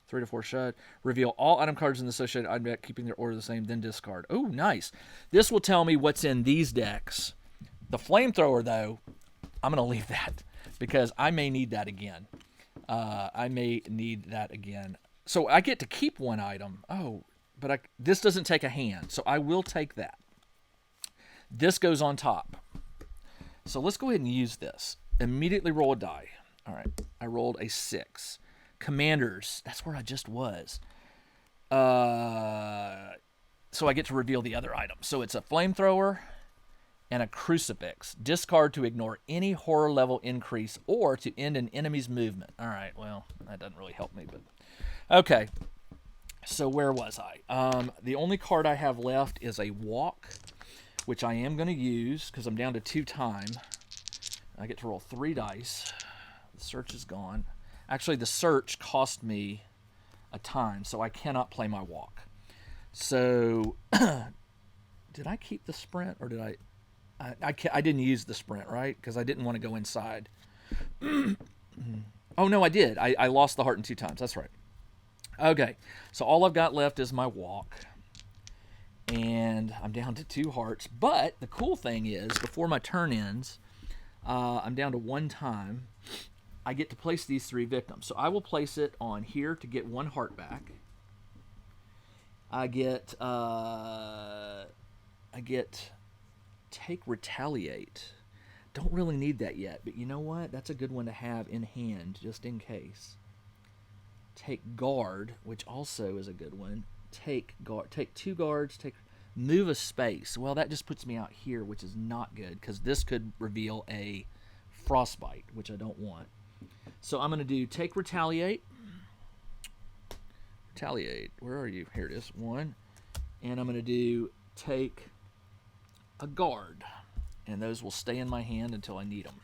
3 to 4 shut. Reveal all item cards in the associated item deck, keeping their order the same, then discard. Oh, nice. This will tell me what's in these decks. The flamethrower, though, I'm going to leave that because I may need that again. So I get to keep 1 item. Oh, but this doesn't take a hand, so I will take that. This goes on top. So let's go ahead and use this. Immediately roll a die. All right, I rolled a 6. Commanders, that's where I just was. So I get to reveal the other item. So it's a flamethrower and a crucifix. Discard to ignore any horror level increase or to end an enemy's movement. All right, well, that doesn't really help me, but okay. So where was I? The only card I have left is a walk, which I am going to use because I'm down to 2 time. I get to roll 3 dice. The search is gone. Actually, the search cost me a time, so I cannot play my walk. So, did I keep the sprint, or did I didn't use the sprint, right? Because I didn't want to go inside. Oh, no, I did. I lost the heart in 2 times. That's right. Okay, so all I've got left is my walk. And I'm down to 2 hearts. But the cool thing is, before my turn ends, I'm down to 1 time. I get to place these 3 victims. So I will place it on here to get 1 heart back. I get take retaliate. Don't really need that yet, but you know what? That's a good one to have in hand just in case. Take guard, which also is a good one. Take 2 guards, move a space. Well, that just puts me out here, which is not good because this could reveal a frostbite, which I don't want. So I'm going to do take retaliate. Retaliate. Where are you? Here it is. 1. And I'm going to do take a guard. And those will stay in my hand until I need them.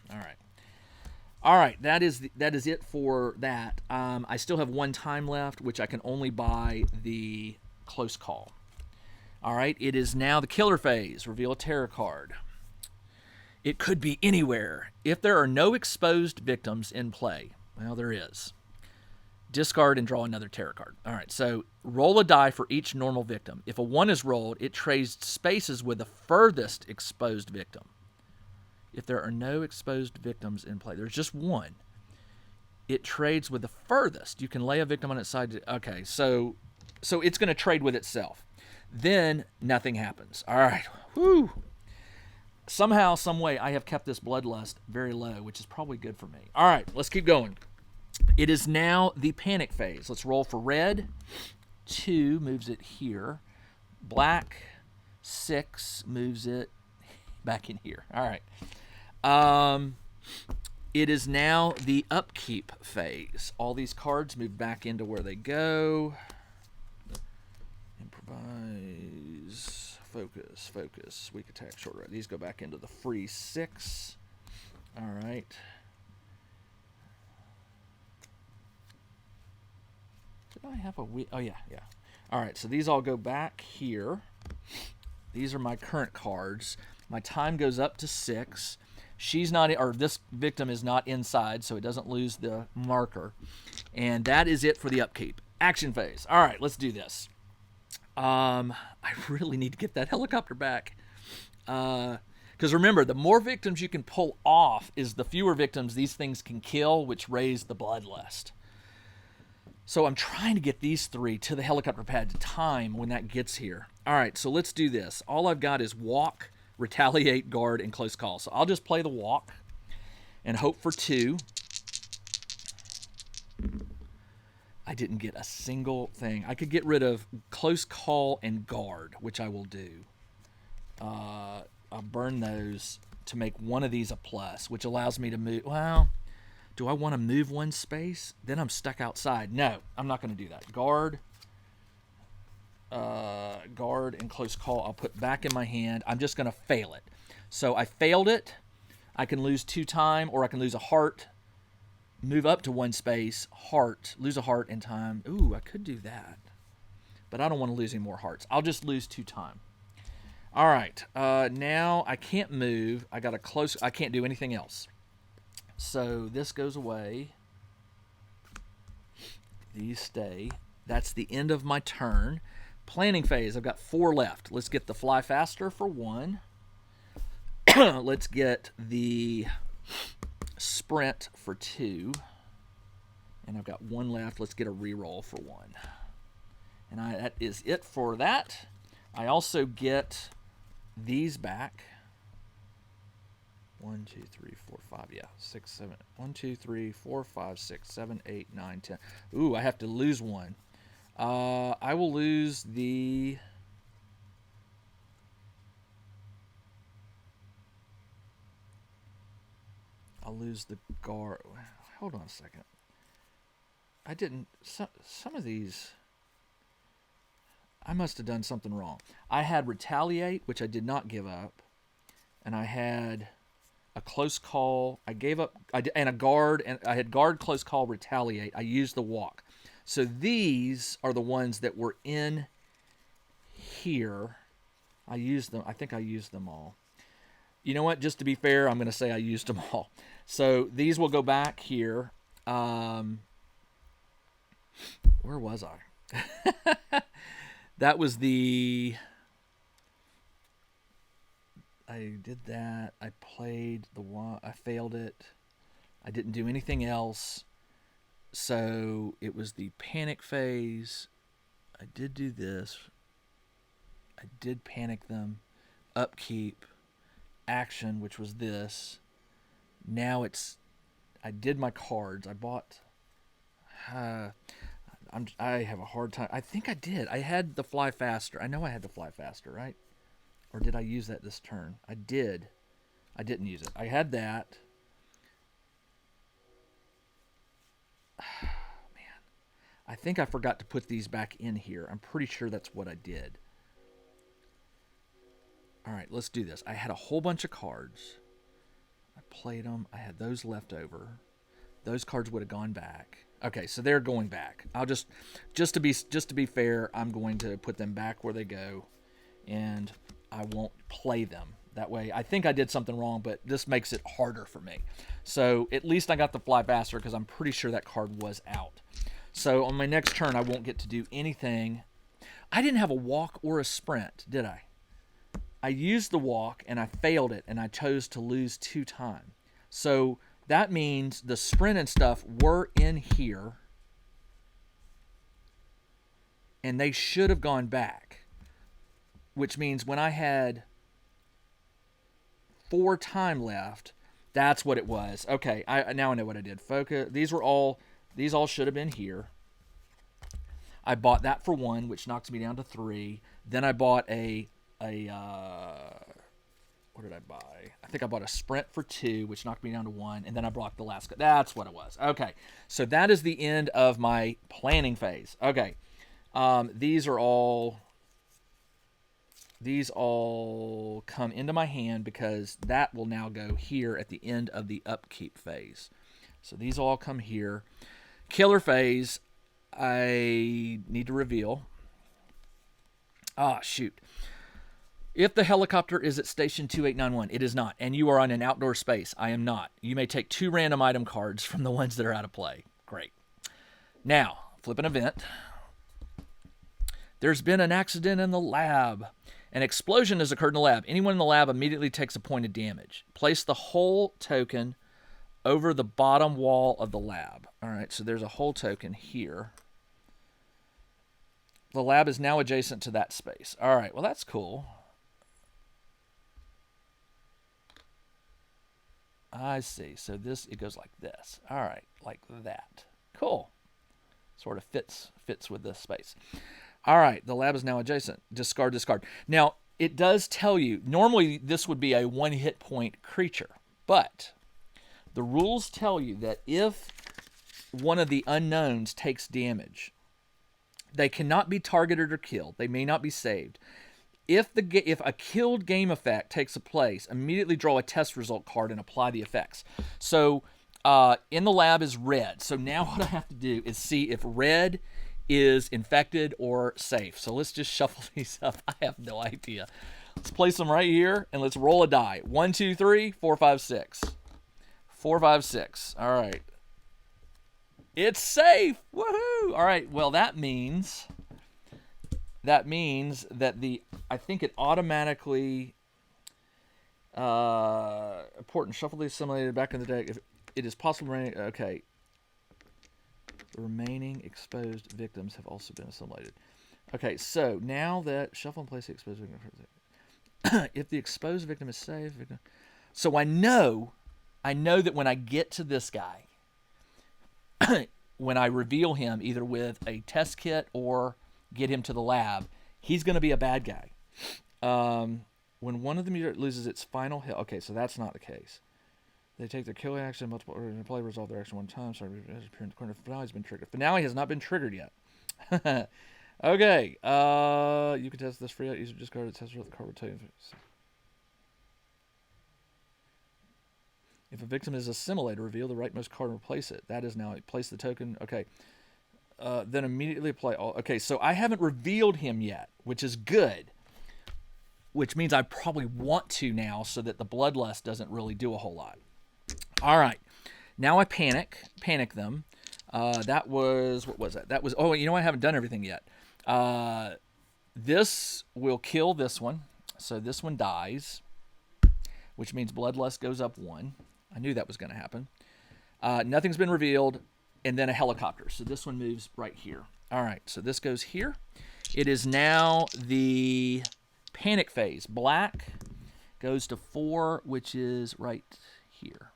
All right, that is it for that. I still have 1 time left, which I can only buy the close call. All right, it is now the killer phase. Reveal a terror card. It could be anywhere. If there are no exposed victims in play, well, there is. Discard and draw another terror card. All right, so roll a die for each normal victim. If a 1 is rolled, it trades spaces with the furthest exposed victim. If there are no exposed victims in play, there's just 1. It trades with the furthest. You can lay a victim on its side. Okay, so it's going to trade with itself. Then nothing happens. All right, whew. Somehow, some way, I have kept this bloodlust very low, which is probably good for me. All right, let's keep going. It is now the panic phase. Let's roll for red. 2 moves it here. Black, 6 moves it back in here. All right. It is now the upkeep phase. All these cards move back into where they go. Improvise. Focus. Weak attack, short rest. These go back into the free 6. All right. Did I have a weak? Oh, yeah. All right, so these all go back here. These are my current cards. My time goes up to 6. She's not, or this victim is not inside, so it doesn't lose the marker. And that is it for the upkeep. Action phase. All right, let's do this. I really need to get that helicopter back. Because remember, the more victims you can pull off is the fewer victims these things can kill, which raise the bloodlust. So I'm trying to get these 3 to the helicopter pad to time when that gets here. All right, so let's do this. All I've got is walk, retaliate, guard, and close call. So I'll just play the walk and hope for 2. I didn't get a single thing. I could get rid of close call and guard, which I will do. I'll burn those to make one of these a plus, which allows me to move. Well, do I want to move 1 space? Then I'm stuck outside. No, I'm not going to do that. Guard, and close call I'll put back in my hand. I'm just going to fail it. So I failed it. I can lose 2 time, or I can lose a heart. Move up to 1 space, heart, lose a heart in time. Ooh, I could do that. But I don't want to lose any more hearts. I'll just lose 2 time. All right, now I can't move. I can't do anything else. So this goes away. These stay. That's the end of my turn. Planning phase, I've got 4 left. Let's get the fly faster for 1. Let's get the sprint for 2, and I've got 1 left. Let's get a reroll for 1, and that is it for that. I also get these back. 1, 2, 3, 4, 5. Yeah, 6, 7. 1, 2, 3, 4, 5, 6, 7, 8, 9, 10. Ooh, I have to lose 1. I will lose the. I'll lose the guard. Hold on a second. I didn't. Some of these. I must have done something wrong. I had retaliate, which I did not give up, and I had a close call. I gave up, and a guard, and I had guard, close call, retaliate. I used the walk. So these are the ones that were in here. I used them. I think I used them all. You know what? Just to be fair, I'm going to say I used them all. So these will go back here. Where was I? That was the... I did that. I played the one. I failed it. I didn't do anything else. So it was the panic phase. I did do this. I did panic them. Upkeep. Action, which was this. Now it's... I did my cards. I bought... I have a hard time. I think I did. I had the fly faster. I know I had the fly faster, right? Or did I use that this turn? I did. I didn't use it. I had that. Man. I think I forgot to put these back in here. I'm pretty sure that's what I did. All right, let's do this. I had a whole bunch of cards. I played them. I had those left over. Those cards would have gone back. Okay, so they're going back. I'll just to be fair, I'm going to put them back where they go, and I won't play them. That way, I think I did something wrong, but this makes it harder for me. So at least I got the fly faster because I'm pretty sure that card was out. So on my next turn, I won't get to do anything. I didn't have a walk or a sprint, did I? I used the walk, and I failed it, and I chose to lose 2 time. So that means the sprint and stuff were in here, and they should have gone back. Which means when I had 4 time left, that's what it was. Okay, now I know what I did. Focus. These all should have been here. I bought that for 1, which knocks me down to 3. Then I bought what did I buy? I think I bought a sprint for 2, which knocked me down to 1, and then I bought the last. That's what it was. Okay, so that is the end of my planning phase. Okay, these all come into my hand because that will now go here at the end of the upkeep phase. So these all come here. Killer phase, I need to reveal. Shoot. If the helicopter is at station 2891, it is not, and you are on an outdoor space, I am not. You may take 2 random item cards from the ones that are out of play. Great. Now, flip an event. There's been an accident in the lab. An explosion has occurred in the lab. Anyone in the lab immediately takes a point of damage. Place the whole token over the bottom wall of the lab. All right, so there's a whole token here. The lab is now adjacent to that space. All right, well, that's cool. I see. So it goes like this. All right, like that. Cool. Sort of fits with this space. All right, the lab is now adjacent. Discard, discard. Now, it does tell you, normally this would be a 1 hit point creature, but the rules tell you that if one of the unknowns takes damage, they cannot be targeted or killed. They may not be saved. If a killed game effect takes place, immediately draw a test result card and apply the effects. So in the lab is red. So now what I have to do is see if red is infected or safe. So let's just shuffle these up. I have no idea. Let's place them right here and let's roll a die. 1, 2, 3, 4, 5, 6. 4, 5, 6. All right. It's safe. Woohoo! All right. Well, that means that I think it automatically important shuffle these assimilated back in the deck if it is possible. Okay. The remaining exposed victims have also been assimilated. Okay, so now that shuffle and place the exposed victim. If the exposed victim is safe, so I know that when I get to this guy, when I reveal him either with a test kit or get him to the lab, he's going to be a bad guy. When one of the mutants loses its final hit, okay, so that's not the case. They take their kill action, multiple, or play resolve their action 1 time. Sorry, finale has been triggered. Finale has not been triggered yet. Okay, you can test this free out. Use a discard to test what the card will tell you. If a victim is assimilated, reveal the rightmost card and replace it. That is now place the token. Okay. Then immediately apply all. Okay, so I haven't revealed him yet, which is good. Which means I probably want to now so that the bloodlust doesn't really do a whole lot. All right. Now I panic them. That was, what was that? That was, oh, you know, I haven't done everything yet. This will kill this one. So this one dies, which means bloodlust goes up 1. I knew that was going to happen. Nothing's been revealed, and then a helicopter. So this one moves right here. All right, so this goes here. It is now the panic phase. Black goes to 4, which is right here.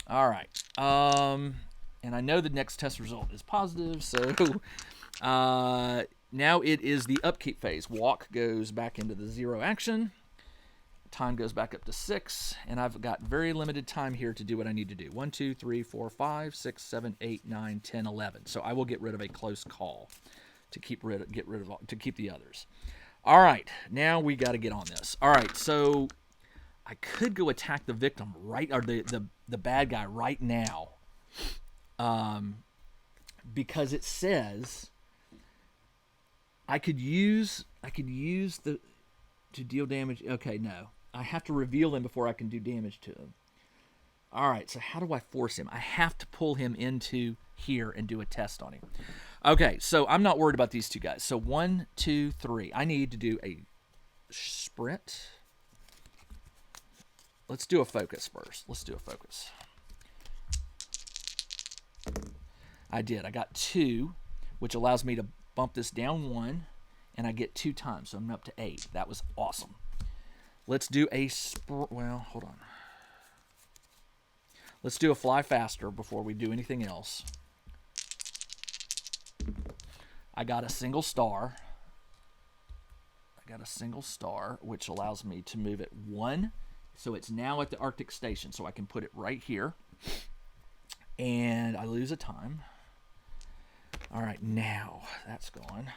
All right. And I know the next test result is positive, so now it is the upkeep phase. Walk goes back into the 0 action. Time goes back up to 6, and I've got very limited time here to do what I need to do. 1, 2, 3, 4, 5, 6, 7, 8, 9, 10, 11. So I will get rid of a close call to keep the others. All right, now we got to get on this. All right, so I could go attack the victim right, or the bad guy right now, because it says I could use the to deal damage. Okay, no. I have to reveal him before I can do damage to him. All right, so how do I force him? I have to pull him into here and do a test on him. Okay, so I'm not worried about these two guys. So 1, 2, 3. I need to do a sprint. Let's do a focus first. Let's do a focus. I did. I got 2, which allows me to bump this down 1. And I get 2 times, so I'm up to 8. That was awesome. Let's do a well, hold on. Let's do a fly faster before we do anything else. I got a single star. Which allows me to move it 1. So it's now at the Arctic station, so I can put it right here. And I lose a time. All right, now that's gone.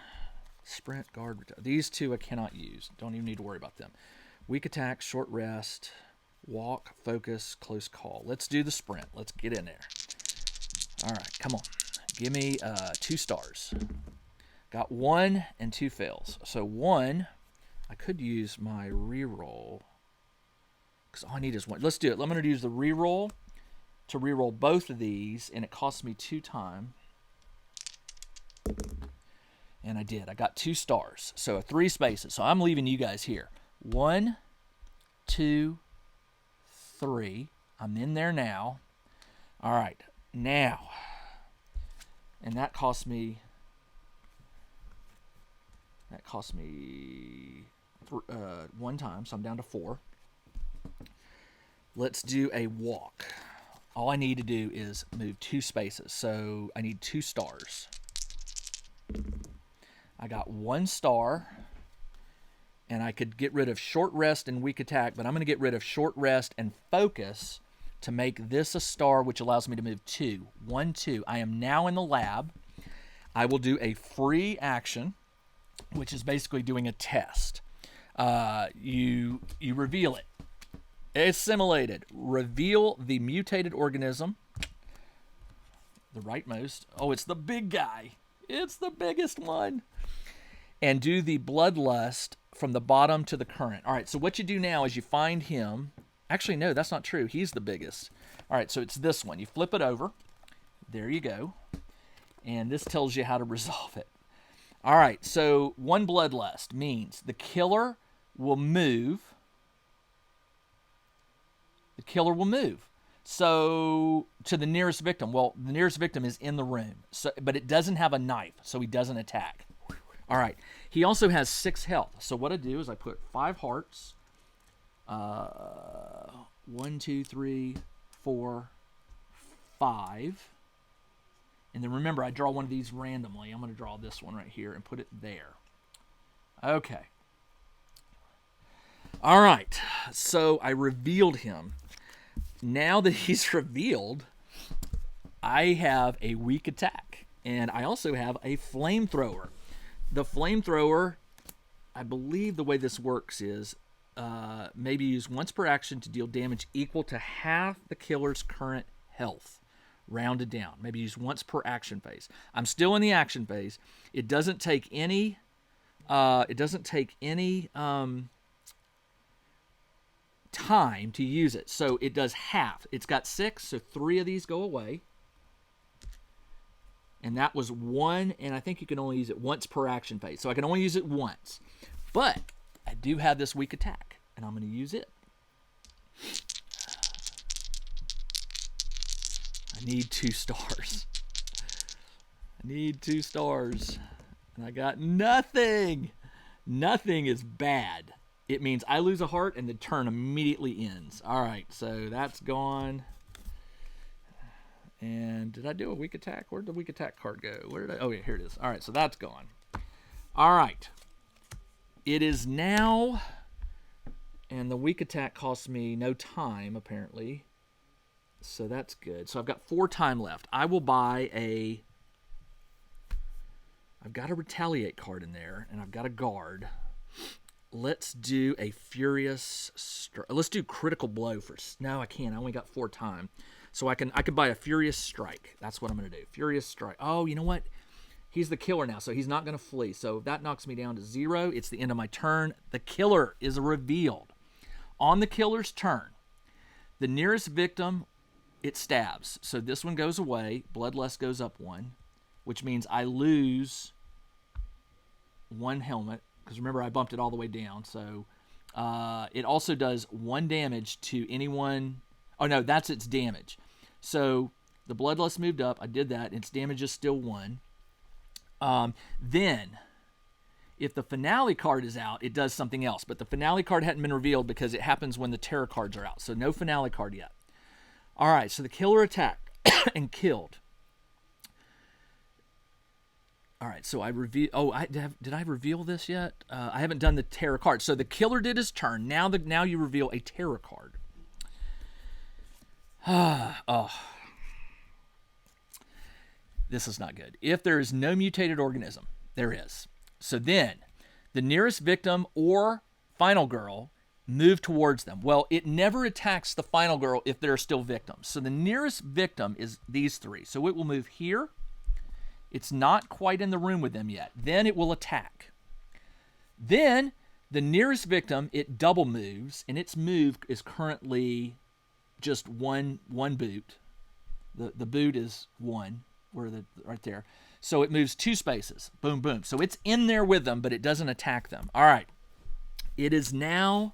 Sprint, guard, these 2 I cannot use. Don't even need to worry about them. Weak attack, short rest, walk, focus, close call. Let's do the sprint. Let's get in there. All right, come on. Give me 2 stars. Got 1 and 2 fails. So 1, I could use my reroll, because all I need is 1. Let's do it. I'm going to use the reroll to reroll both of these, and it costs me 2 time. And I did. I got 2 stars. So 3 spaces. So I'm leaving you guys here. 1, 2, 3. I'm in there now. All right. Now. And that cost me 1 time. So I'm down to 4. Let's do a walk. All I need to do is move 2 spaces. So I need 2 stars. I got 1 star, and I could get rid of short rest and weak attack, but I'm going to get rid of short rest and focus to make this a star, which allows me to move 2. 1, 2. I am now in the lab. I will do a free action, which is basically doing a test. You reveal it. Assimilated. Reveal the mutated organism. The rightmost. Oh, it's the big guy. It's the biggest one. And do the bloodlust from the bottom to the current. All right, so what you do now is you find him. Actually, no, that's not true. He's the biggest. All right, so it's this one. You flip it over. There you go. And this tells you how to resolve it. All right, so 1 bloodlust means the killer will move. The killer will move. So to the nearest victim. Well, the nearest victim is in the room, so, but it doesn't have a knife, so he doesn't attack. All right. He also has 6 health. So what I do is I put 5 hearts. 1, 2, 3, 4, 5. And then remember, I draw one of these randomly. I'm going to draw this one right here and put it there. Okay. All right. So I revealed him. Now that he's revealed, I have a weak attack. And I also have a flamethrower. The flamethrower, I believe the way this works is maybe used once per action to deal damage equal to half the killer's current health, rounded down. Maybe used once per action phase. I'm still in the action phase. It doesn't take any. Time to use it, so it does half. It's got 6, so 3 of these go away. And that was 1, and I think you can only use it once per action phase. So I can only use it once. But I do have this weak attack, and I'm going to use it. I need 2 stars. I need 2 stars. And I got nothing. Nothing is bad. It means I lose a heart, and the turn immediately ends. All right, so that's gone. And did I do a weak attack? Where did the weak attack card go? Oh, yeah, here it is. All right, so that's gone. All right. It is now, and the weak attack costs me no time, apparently. So that's good. So I've got 4 time left. I will buy I've got a retaliate card in there, and I've got a guard. Let's do a furious strike. Let's do critical blow first. No, I can't. I only got 4 time. So I can buy a furious strike. That's what I'm going to do. Furious strike. Oh, you know what? He's the killer now, so he's not going to flee. So that knocks me down to 0. It's the end of my turn. The killer is revealed. On the killer's turn, the nearest victim, it stabs. So this one goes away. Bloodlust goes up 1, which means I lose 1 helmet. Because remember, I bumped it all the way down. So it also does 1 damage to anyone. Oh, no, that's its damage. So the Bloodlust moved up. I did that. Its damage is still 1. Then, if the finale card is out, it does something else. But the finale card hadn't been revealed because it happens when the terror cards are out. So no finale card yet. All right, so the killer attacked and killed. All right, so I reveal. Oh, did I reveal this yet? I haven't done the terror card. So the killer did his turn. Now you reveal a terror card. Oh, this is not good. If there is no mutated organism, there is. So then, the nearest victim or final girl move towards them. Well, it never attacks the final girl if there are still victims. So the nearest victim is these 3. So it will move here. It's not quite in the room with them yet. Then it will attack. Then the nearest victim, it double moves, and its move is currently just one boot. The boot is 1, right there. So it moves 2 spaces. Boom, boom. So it's in there with them, but it doesn't attack them. All right. It is now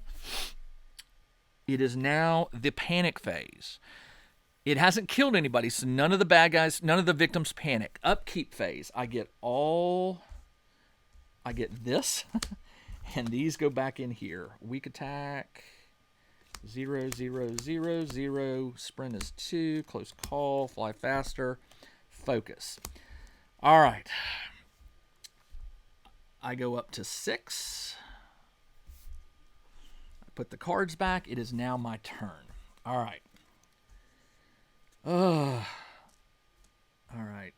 the panic phase. It hasn't killed anybody, so none of the bad guys, none of the victims panic. Upkeep phase. I get this, and these go back in here. Weak attack, 0, 0, 0, 0. Sprint is 2. Close call. Fly faster. Focus. All right. I go up to 6. I put the cards back. It is now my turn. All right. All right.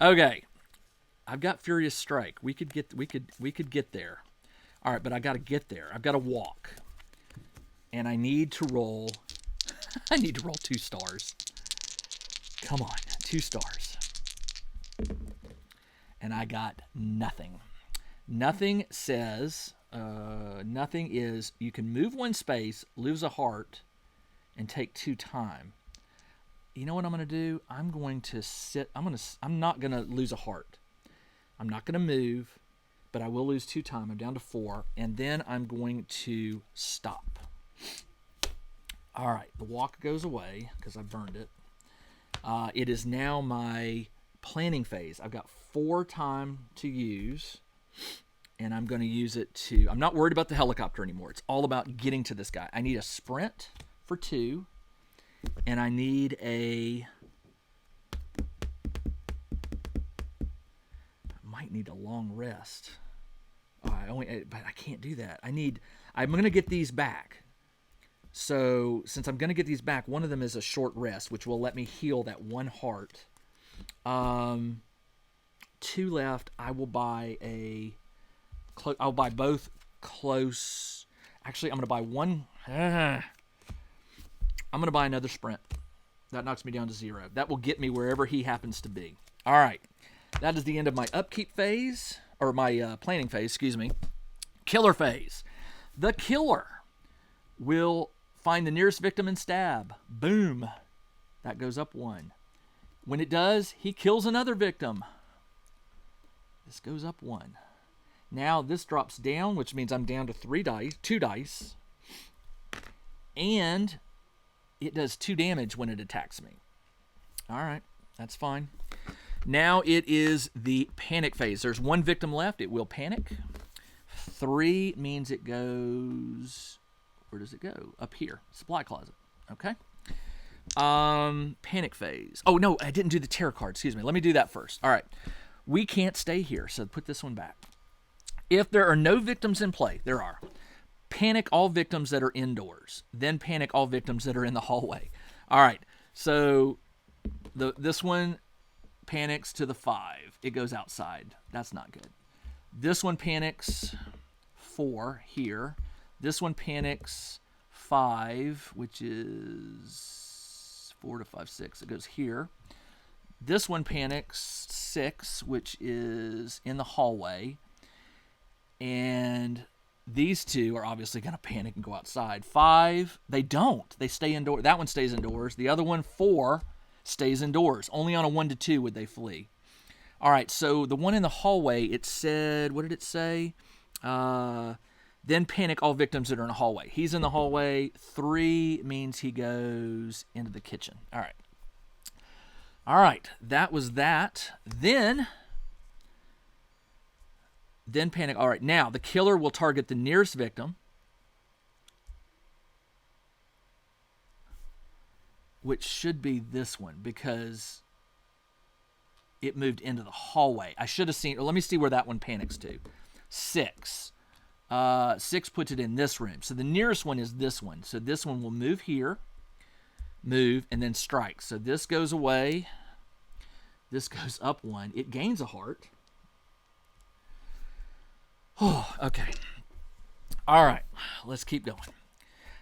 Okay. I've got Furious Strike. We could get there. All right, but I got to get there. I've got to walk. And I need to roll 2 stars. Come on, 2 stars. And I got nothing. Nothing says nothing is you can move 1 space, lose a heart, and take 2 time. You know what I'm going to do? I'm going to sit. I'm not going to lose a heart. I'm not going to move, but I will lose 2 time. I'm down to 4, and then I'm going to stop. All right, the walk goes away because I burned it. It is now my planning phase. I've got 4 time to use, and I'm going to use it to. I'm not worried about the helicopter anymore. It's all about getting to this guy. I need a sprint for 2, and I need I might need a long rest. But I can't do that. I'm going to get these back. So since I'm going to get these back, one of them is a short rest, which will let me heal that 1 heart. 2 left. I will buy a I'll buy both close. Actually, I'm going to buy one. I'm going to buy another sprint. That knocks me down to 0. That will get me wherever he happens to be. All right. That is the end of my upkeep phase, or my planning phase, excuse me. Killer phase. The killer will find the nearest victim and stab. Boom. That goes up 1. When it does, he kills another victim. This goes up 1. Now this drops down, which means I'm down to 2 dice. And it does 2 damage when it attacks me. All right, that's fine. Now it is the panic phase. There's 1 victim left. It will panic. 3 means it goes... Where does it go? Up here. Supply closet. Okay. Panic phase. Oh, no, I didn't do the terror card. Excuse me. Let me do that first. All right. We can't stay here, so put this one back. If there are no victims in play, there are. Panic all victims that are indoors. Then panic all victims that are in the hallway. All right. So this one panics to the 5. It goes outside. That's not good. This one panics 4 here. This one panics 5, which is 4 to 5, 6. It goes here. This one panics 6, which is in the hallway. And these 2 are obviously going to panic and go outside. 5, they don't. They stay indoors. That one stays indoors. The other one, 4, stays indoors. Only on a 1 to 2 would they flee. All right, so the one in the hallway, it said, what did it say? Then panic all victims that are in the hallway. He's in the hallway. 3 means he goes into the kitchen. All right. All right, that was that. Then panic. All right, now the killer will target the nearest victim, which should be this one because it moved into the hallway. I should have seen. Let me see where that one panics to. 6. 6 puts it in this room. So the nearest one is this one. So this one will move here, move, and then strike. So this goes away. This goes up 1. It gains a heart. Oh, okay. All right. Let's keep going.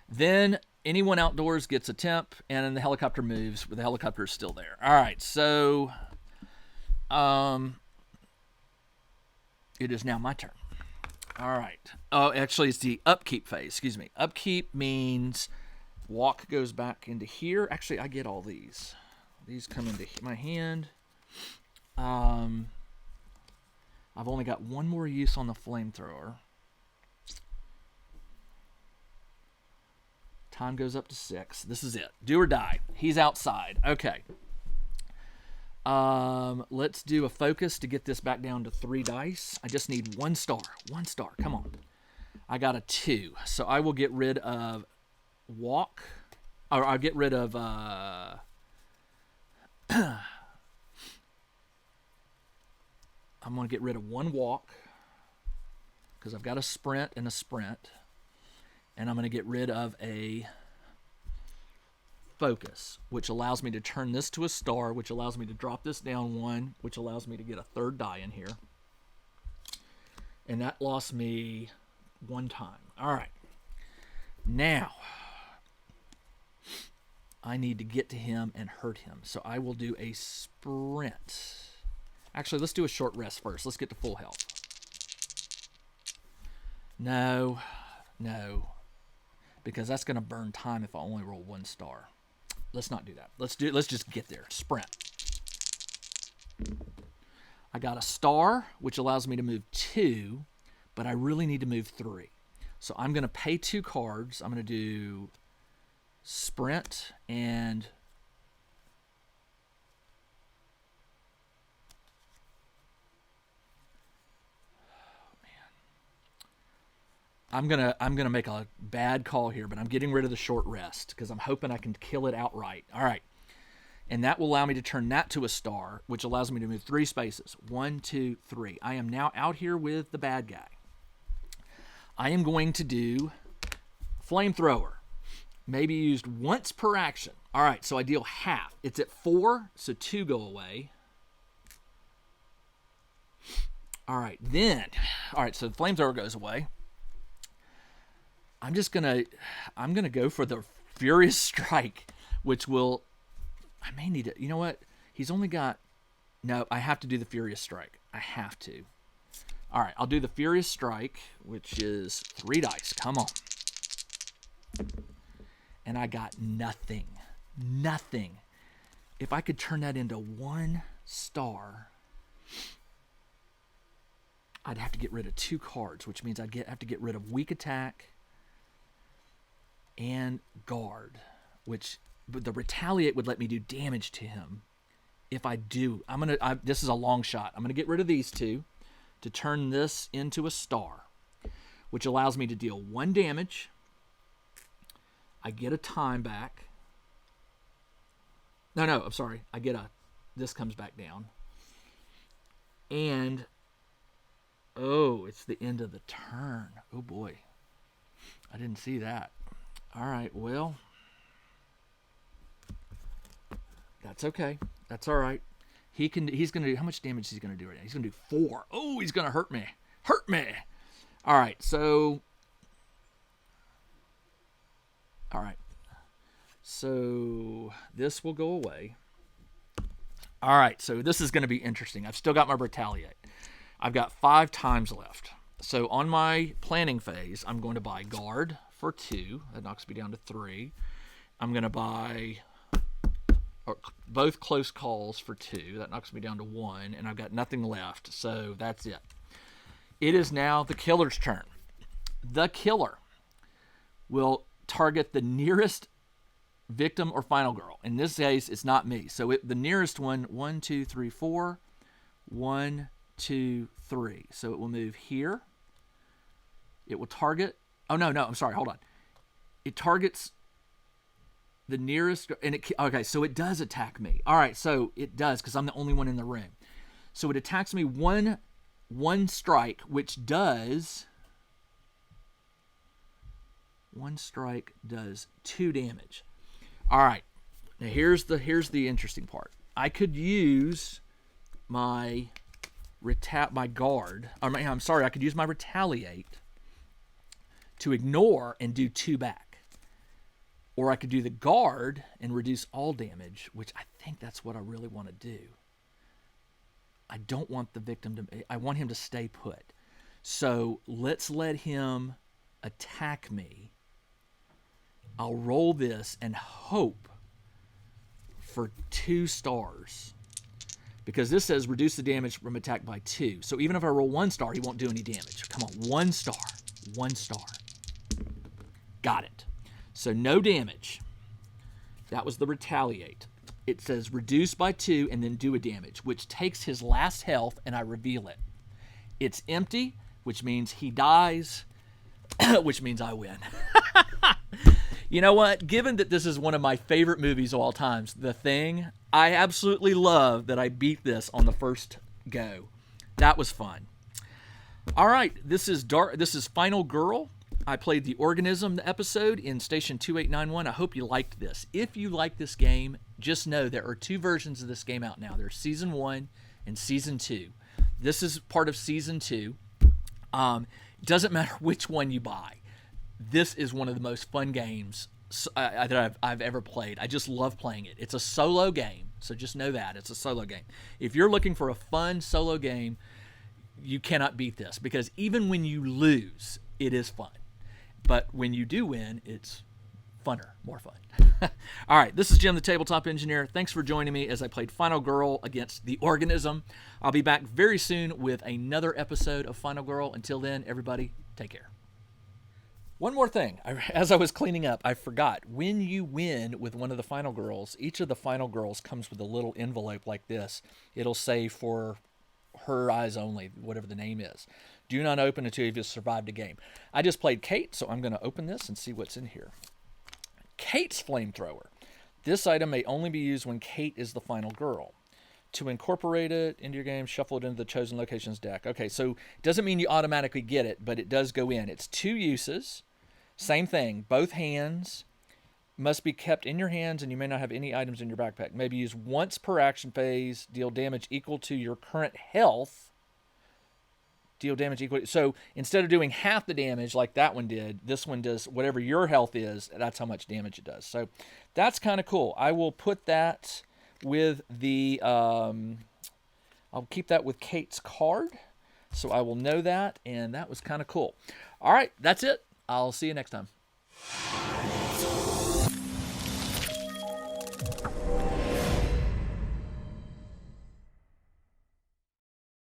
Then anyone outdoors gets a temp, and then the helicopter moves, but the helicopter is still there. All right. So it is now my turn. All right. Oh, actually, it's the upkeep phase. Excuse me. Upkeep means walk goes back into here. Actually, I get all these. These come into my hand. I've only got 1 more use on the flamethrower. Time goes up to 6. This is it. Do or die. He's outside. Okay. Let's do a focus to get this back down to 3 dice. I just need 1 star. 1 star. Come on. I got a 2. So I will get rid of walk. Or I'll get rid of I'm going to get rid of 1 walk because I've got a sprint and a sprint. And I'm going to get rid of a focus, which allows me to turn this to a star, which allows me to drop this down 1, which allows me to get a 3rd die in here. And that lost me 1 time. All right. Now, I need to get to him and hurt him. So I will do a sprint. Actually, let's do a short rest first. Let's get to full health. No. Because that's going to burn time if I only roll 1 star. Let's not do that. Let's just get there. Sprint. I got a star, which allows me to move 2, but I really need to move 3. So I'm going to pay 2 cards. I'm going to do sprint and I'm gonna make a bad call here, but I'm getting rid of the short rest because I'm hoping I can kill it outright. All right. And that will allow me to turn that to a star, which allows me to move 3 spaces. 1, 2, 3. I am now out here with the bad guy. I am going to do flamethrower. Maybe used once per action. All right, so I deal half. It's at 4, so 2 go away. All right, so the flamethrower goes away. I'm gonna go for the Furious Strike, which will, I may need it. You know what? He's only got, no, I have to do the Furious Strike. I have to. All right, I'll do the Furious Strike, which is 3 dice. Come on. And I got nothing. Nothing. If I could turn that into 1 star, I'd have to get rid of 2 cards, which means I'd have to get rid of Weak Attack and Guard, but the Retaliate would let me do damage to him. If I do, this is a long shot. I'm gonna get rid of these 2 to turn this into a star, which allows me to deal 1 damage. I get a time back. No, I'm sorry. This comes back down. And, it's the end of the turn. Oh boy. I didn't see that. All right, well, that's okay. That's all right. He's going to do, how much damage is he going to do right now? He's going to do 4. Oh, he's going to hurt me. Hurt me. All right, so this will go away. All right, so this is going to be interesting. I've still got my Retaliate. I've got 5 times left. So on my planning phase, I'm going to buy Guard for 2. That knocks me down to 3. I'm going to buy both Close Calls for 2. That knocks me down to 1, and I've got nothing left. So that's it. It is now the killer's turn. The killer will target the nearest victim or final girl. In this case, it's not me. So the nearest one, 1, 2, 3, 4. 1, 2, 3. So it will move here. It will target. Oh, no, I'm sorry. Hold on. It targets the nearest. Okay, so it does attack me. All right, so it does because I'm the only one in the room. So it attacks me one strike, which does. 1 strike does 2 damage. All right. Now here's the interesting part. I could use my Guard. I could use my Retaliate to ignore and do 2 back. Or I could do the Guard and reduce all damage, which I think that's what I really want to do. I don't want the victim to, I want him to stay put. So let's let him attack me. I'll roll this and hope for 2 stars. Because this says reduce the damage from attack by 2. So even if I roll 1 star, he won't do any damage. Come on, 1 star. 1 star. Got it. So no damage. That was the Retaliate. It says reduce by 2 and then do a damage, which takes his last health, and I reveal it. It's empty, which means he dies, which means I win. You know what? Given that this is one of my favorite movies of all times, The Thing, I absolutely love that I beat this on the first go. That was fun. All right, this is Final Girl. I played the Organism episode in Station 2891. I hope you liked this. If you like this game, just know there are 2 versions of this game out now. There's Season 1 and Season 2. This is part of Season 2. Doesn't matter which one you buy. This is one of the most fun games that I've ever played. I just love playing it. It's a solo game, so just know that. It's a solo game. If you're looking for a fun solo game, you cannot beat this, because even when you lose, it is fun. But when you do win, it's funner, more fun. All right, this is Jim, the Tabletop Engineer. Thanks for joining me as I played Final Girl against the Organism. I'll be back very soon with another episode of Final Girl. Until then, everybody, take care. One more thing. As I was cleaning up, I forgot. When you win with one of the Final Girls, each of the Final Girls comes with a little envelope like this. It'll say for her eyes only, whatever the name is. Do not open until you've survived a game. I just played Kate, so I'm going to open this and see what's in here. Kate's Flamethrower. This item may only be used when Kate is the final girl. To incorporate it into your game, shuffle it into the chosen locations deck. Okay, so it doesn't mean you automatically get it, but it does go in. It's 2 uses. Same thing. Both hands must be kept in your hands, and you may not have any items in your backpack. Maybe use once per action phase. Deal damage equal to your current health. deal damage equal. So instead of doing half the damage like that one did, this one does whatever your health is. That's how much damage it does. So that's kind of cool. I will put that with the. I'll keep that with Kate's card, so I will know that, and that was kind of cool. All right, that's it. I'll see you next time.